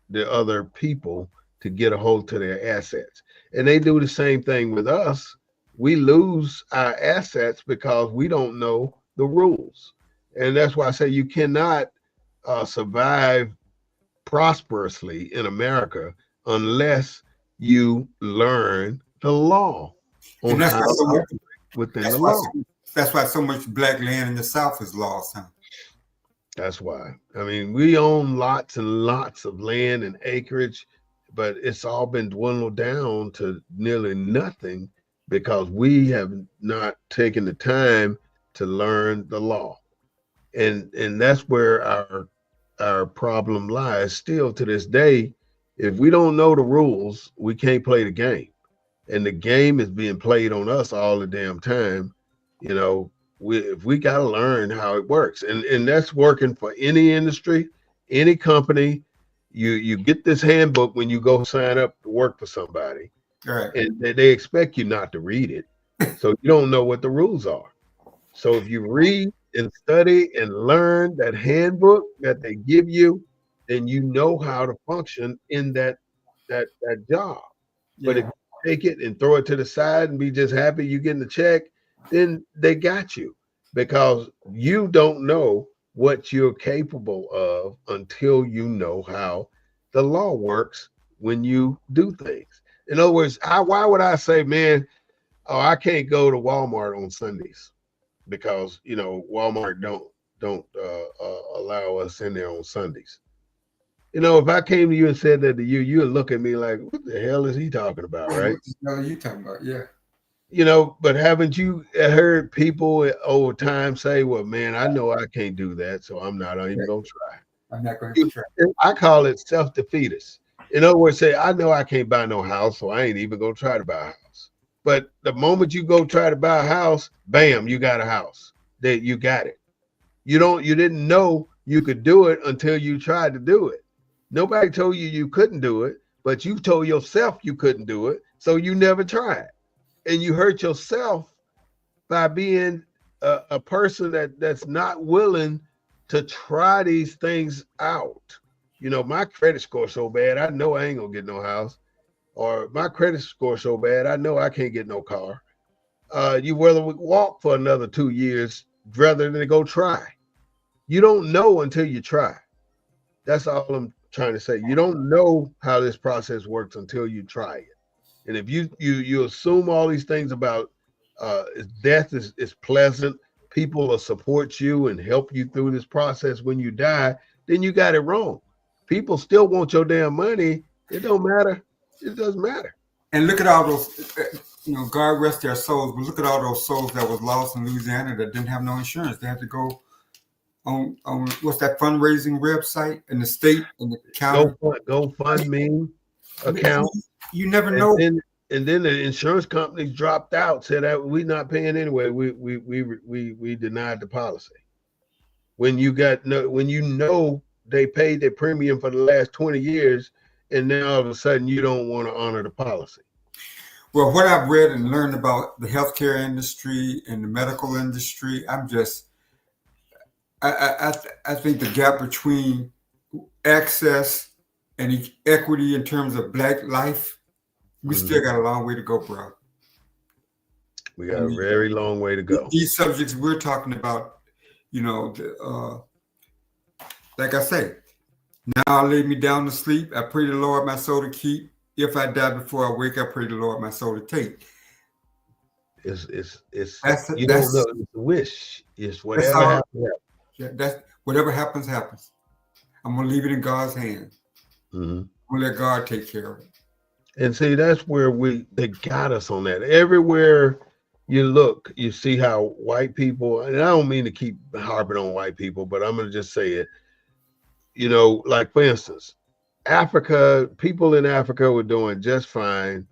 the other people to get a hold to their assets. And they do the same thing with us. We lose our assets because we don't know the rules. And that's why I say you cannot survive prosperously in America unless you learn the law on and that's how why so to much, operate within that's the why law. that's why so much black land in the South is lost, huh? That's why. I mean, we own lots and lots of land and acreage, but it's all been dwindled down to nearly nothing because we have not taken the time to learn the law. And that's where our problem lies still to this day. If we don't know the rules, we can't play the game. And the game is being played on us all the damn time. You know, we got to learn how it works, and that's working for any industry, any company. You get this handbook when you go sign up to work for somebody, Right. and they expect you not to read it, so you don't know what the rules are. So if you read and study and learn that handbook that they give you, then you know how to function in that job. But if Yeah. you take it and throw it to the side and be just happy you getting the check, then they got you because you don't know what you're capable of until you know how the law works when you do things. In other words, why would I say, man, oh, I can't go to Walmart on Sundays because Walmart don't allow us in there on Sundays. If I came to you and said that to you, you would look at me like, what the hell is he talking about, right? What the hell are you talking about? Yeah. But haven't you heard people over time say, well, man, I know I can't do that, so I'm not even going to try. I'm not going to try. I call it self-defeatist. In other words, say, I know I can't buy no house, so I ain't even going to try to buy a house. But the moment you go try to buy a house, bam, you got a house. That you got it. You didn't know you could do it until you tried to do it. Nobody told you couldn't do it, but you told yourself you couldn't do it, so you never tried. And you hurt yourself by being a person that's not willing to try these things out. My credit score so bad, I know I ain't gonna get no house. Or my credit score so bad, I know I can't get no car. You rather walk for another 2 years rather than go try. You don't know until you try. That's all I'm trying to say. You don't know how this process works until you try it. And if you assume all these things about death is pleasant, people will support you and help you through this process when you die, then you got it wrong. People still want your damn money. It don't matter. It doesn't matter. And look at all those, God rest their souls, but look at all those souls that was lost in Louisiana that didn't have no insurance. They had to go on what's that fundraising website in the state and the county. GoFundMe account. You never know. And then the insurance companies dropped out, said that we're not paying anyway. We denied the policy. When you know they paid their premium for the last 20 years, and then all of a sudden you don't want to honor the policy. Well, what I've read and learned about the healthcare industry and the medical industry, I think the gap between access and equity in terms of Black life, we still got a long way to go, bro. We got a very long way to go. These subjects we're talking about, like I say, now I lay me down to sleep. I pray the Lord my soul to keep. If I die before I wake, I pray the Lord my soul to take. It's you don't know. It's a wish. It's whatever happens. Yeah, that's whatever happens, happens. I'm gonna leave it in God's hands. I'm gonna let God take care of it. And see, that's where they got us on that. Everywhere you look, you see how white people, and I don't mean to keep harping on white people, but I'm gonna just say it. Like for instance, Africa, people in Africa were doing just fine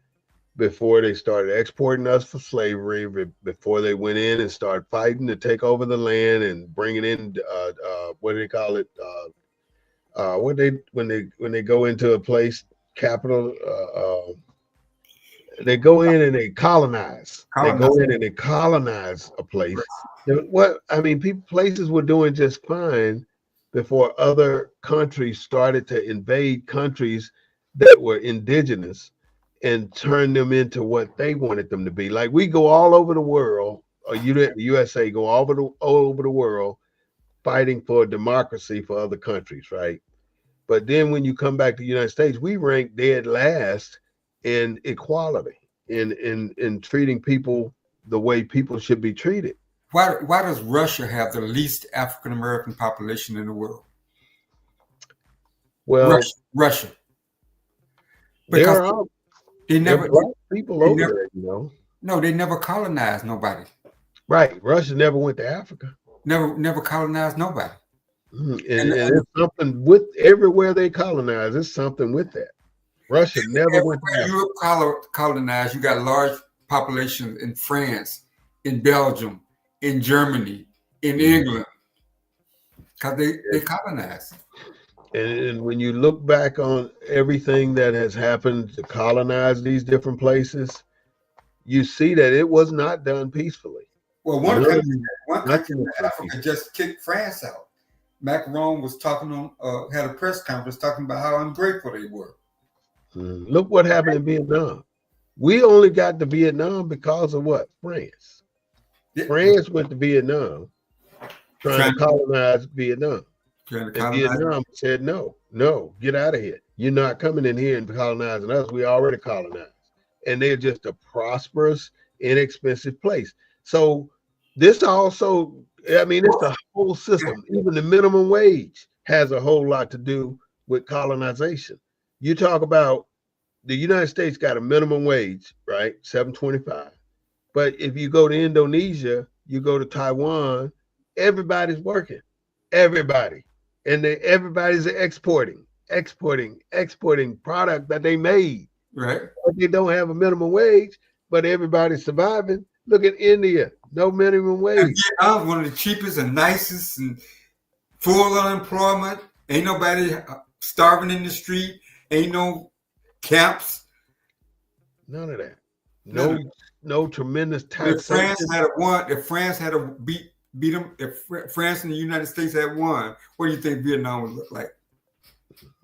before they started exporting us for slavery, before they went in and started fighting to take over the land and bringing in what do they call it? When they go into a place, capital, They go in and they colonize. They go in and they colonize a place. What I mean, places were doing just fine before other countries started to invade countries that were indigenous and turn them into what they wanted them to be. Like we go all over the world, or the USA go all over the world fighting for democracy for other countries, right? But then when you come back to the United States, we rank dead last in equality, in treating people the way people should be treated. Why does Russia have the least African American population in the world? Well, Russia. Because they never people over there, you know. No, they never colonized nobody. Right. Russia never went to Africa. Never colonized nobody. And it's something with everywhere they colonize. It's something with that. Russia never went to Africa. Europe colonized. You got large populations in France, in Belgium, in Germany, in England, because they colonized. And when you look back on everything that has happened to colonize these different places, you see that it was not done peacefully. Well, one country in Africa just kicked France out. Macron was talking had a press conference talking about how ungrateful they were. Look what happened in Vietnam. We only got to Vietnam because of what? France. Yeah. France went to Vietnam trying to colonize Vietnam. And Vietnam said, no, get out of here. You're not coming in here and colonizing us. We already colonized. And they're just a prosperous, inexpensive place. So this also, I mean, it's the whole system. Even the minimum wage has a whole lot to do with colonization. You talk about the United States got a minimum wage, right? $7.25. But if you go to Indonesia, you go to Taiwan, everybody's working. Everybody. And everybody's exporting product that they made. Right. But they don't have a minimum wage, but everybody's surviving. Look at India, no minimum wage. Vietnam, one of the cheapest and nicest and full unemployment. Ain't nobody starving in the street. Ain't no camps. None of that. No tremendous taxation. If France had beat them, if France and the United States had won, what do you think Vietnam would look like?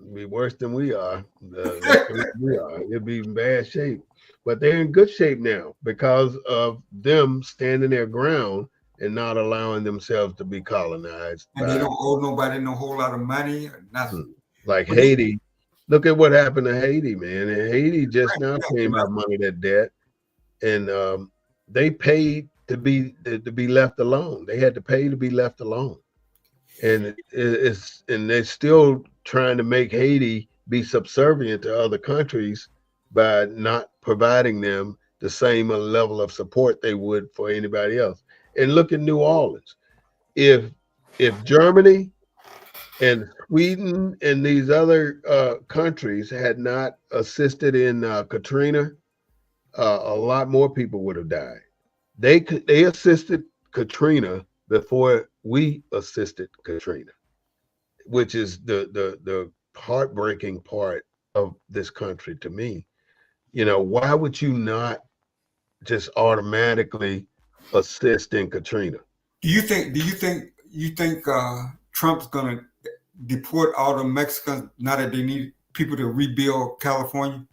It'd be worse than we are. It'd be in bad shape. But they're in good shape now because of them standing their ground and not allowing themselves to be colonized. And they don't owe nobody no whole lot of money or nothing. Like Haiti. Look at what happened to Haiti, man. And Haiti just now came out of money that debt. And they paid to be left alone. They had to pay to be left alone. And they're still trying to make Haiti be subservient to other countries by not providing them the same level of support they would for anybody else. And look at New Orleans. If Germany and Sweden and these other countries had not assisted in Katrina, a lot more people would have died. They assisted Katrina before we assisted Katrina, which is the heartbreaking part of this country to me. You know, why would you not just automatically assist in Katrina? Do you think Trump's gonna deport all the Mexicans now that they need people to rebuild California?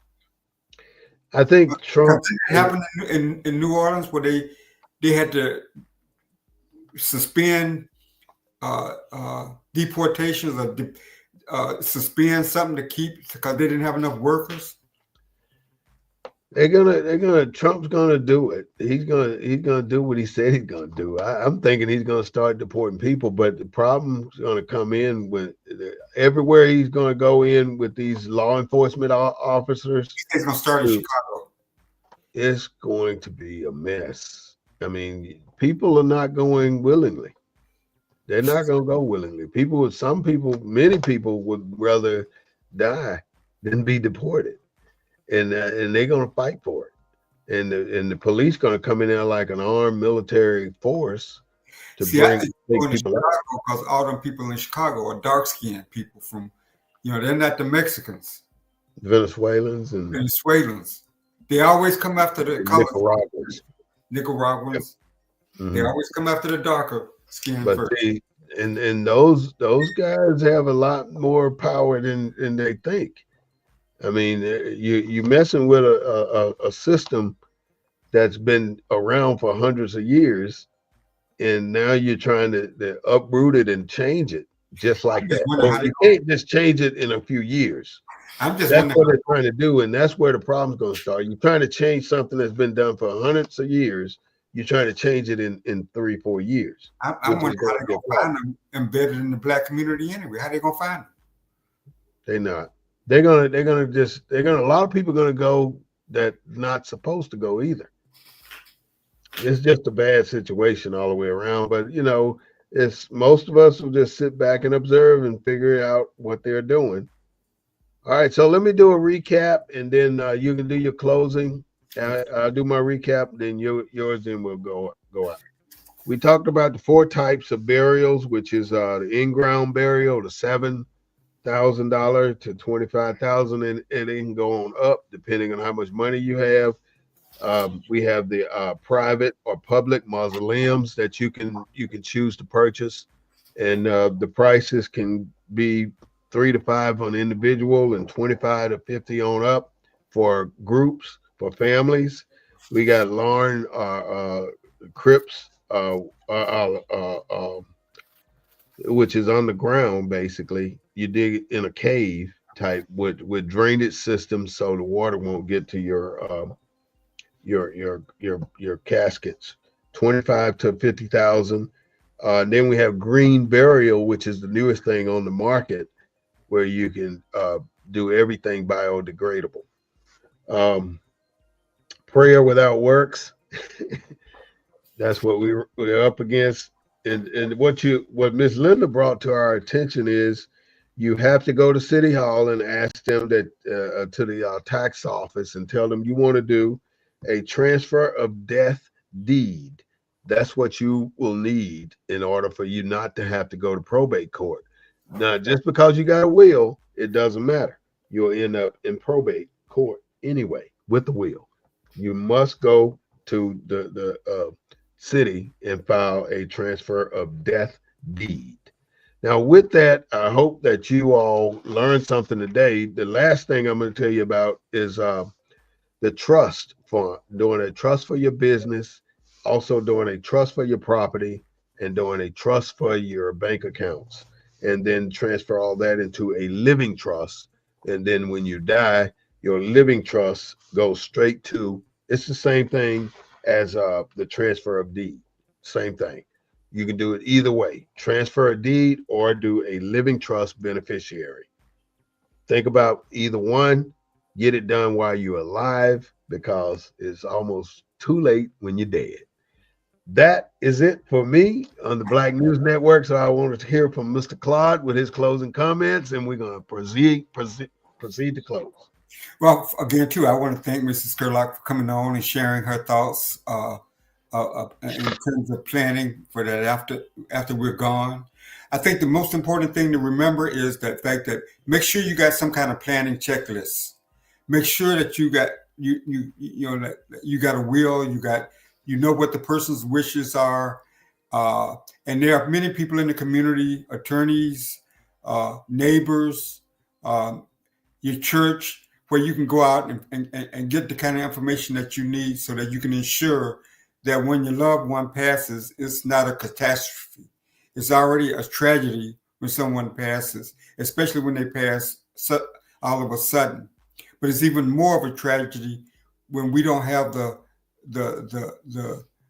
I think Trump happened in New Orleans where they had to suspend deportations or suspend something to keep because they didn't have enough workers. Trump's gonna do it. He's gonna do what he said he's gonna do. I'm thinking he's gonna start deporting people, but the problem's gonna come in with everywhere he's gonna go in with these law enforcement officers. He's gonna start in Chicago. It's going to be a mess. I mean, people are not going willingly. They're not gonna go willingly. Many people would rather die than be deported. And they're going to fight for it, and the police going to come in there like an armed military force to bring people out. Because all them people in Chicago are dark-skinned people from, they're not the Mexicans, Venezuelans. They always come after the Nicaraguans. Yep. Mm-hmm. They always come after the darker skin first. And those guys have a lot more power than they think. I mean, you messing with a system that's been around for hundreds of years, and now you're trying to uproot it and change it just like that. Well, you can't just change it in a few years. That's what they're trying to do, and that's where the problem's going to start. You're trying to change something that's been done for hundreds of years. You're trying to change it in 3-4 years. I'm wondering how they're going to find them embedded in the Black community anyway. How they going to find them? They're not. They're gonna a lot of people are gonna go that not supposed to go either. It's just a bad situation all the way around. But it's most of us will just sit back and observe and figure out what they're doing. All right, so let me do a recap, and then you can do your closing. I'll do my recap, then yours, then we'll go out. We talked about the 4 types of burials, which is the in-ground burial, the $7,000 to $25,000, and it can go on up depending on how much money you have. We have the private or public mausoleums that you can choose to purchase, and the prices can be $3 to $5 on individual and $25 to $50 on up for groups, for families. We got lawn crypts, which is on the ground. Basically, you dig in a cave type with drainage systems, so the water won't get to your caskets. $25,000 to $50,000. Then we have green burial, which is the newest thing on the market, where you can do everything biodegradable. Prayer without works. That's what we're up against. And what Miss Linda brought to our attention is you have to go to City Hall and ask them that to the tax office and tell them you want to do a transfer of death deed. That's what you will need in order for you not to have to go to probate court. Now, just because you got a will, it doesn't matter. You'll end up in probate court anyway with the will. You must go to the city and file a transfer of death deed. Now, with that, I hope that you all learned something today. The last thing I'm going to tell you about is the trust fund, doing a trust for your business, also doing a trust for your property, and doing a trust for your bank accounts, and then transfer all that into a living trust. And then when you die, your living trust goes straight to, it's the same thing as the transfer of deed. Same thing. You can do it either way, transfer a deed or do a living trust beneficiary. Think about either one. Get it done while you're alive, because it's almost too late when you're dead. That is it for me on the Black News Network. So I wanted to hear from Mr. Claude with his closing comments, and we're going to proceed to close. Well, again, too, I want to thank Mrs. Skerlock for coming on and sharing her thoughts in terms of planning for that after we're gone. I think the most important thing to remember is that fact that make sure you got some kind of planning checklist. Make sure that you got you got a will, you know what the person's wishes are, and there are many people in the community, attorneys, neighbors, your church, where you can go out and get the kind of information that you need so that you can ensure that when your loved one passes, it's not a catastrophe. It's already a tragedy when someone passes, especially when they pass all of a sudden. But it's even more of a tragedy when we don't have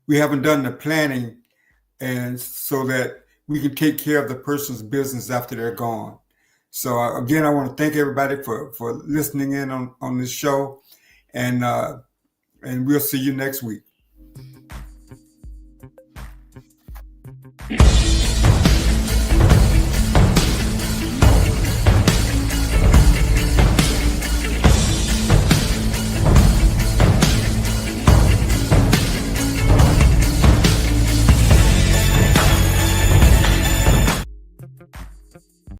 we haven't done the planning, and so that we can take care of the person's business after they're gone. So again, I want to thank everybody for listening in on this show, and we'll see you next week.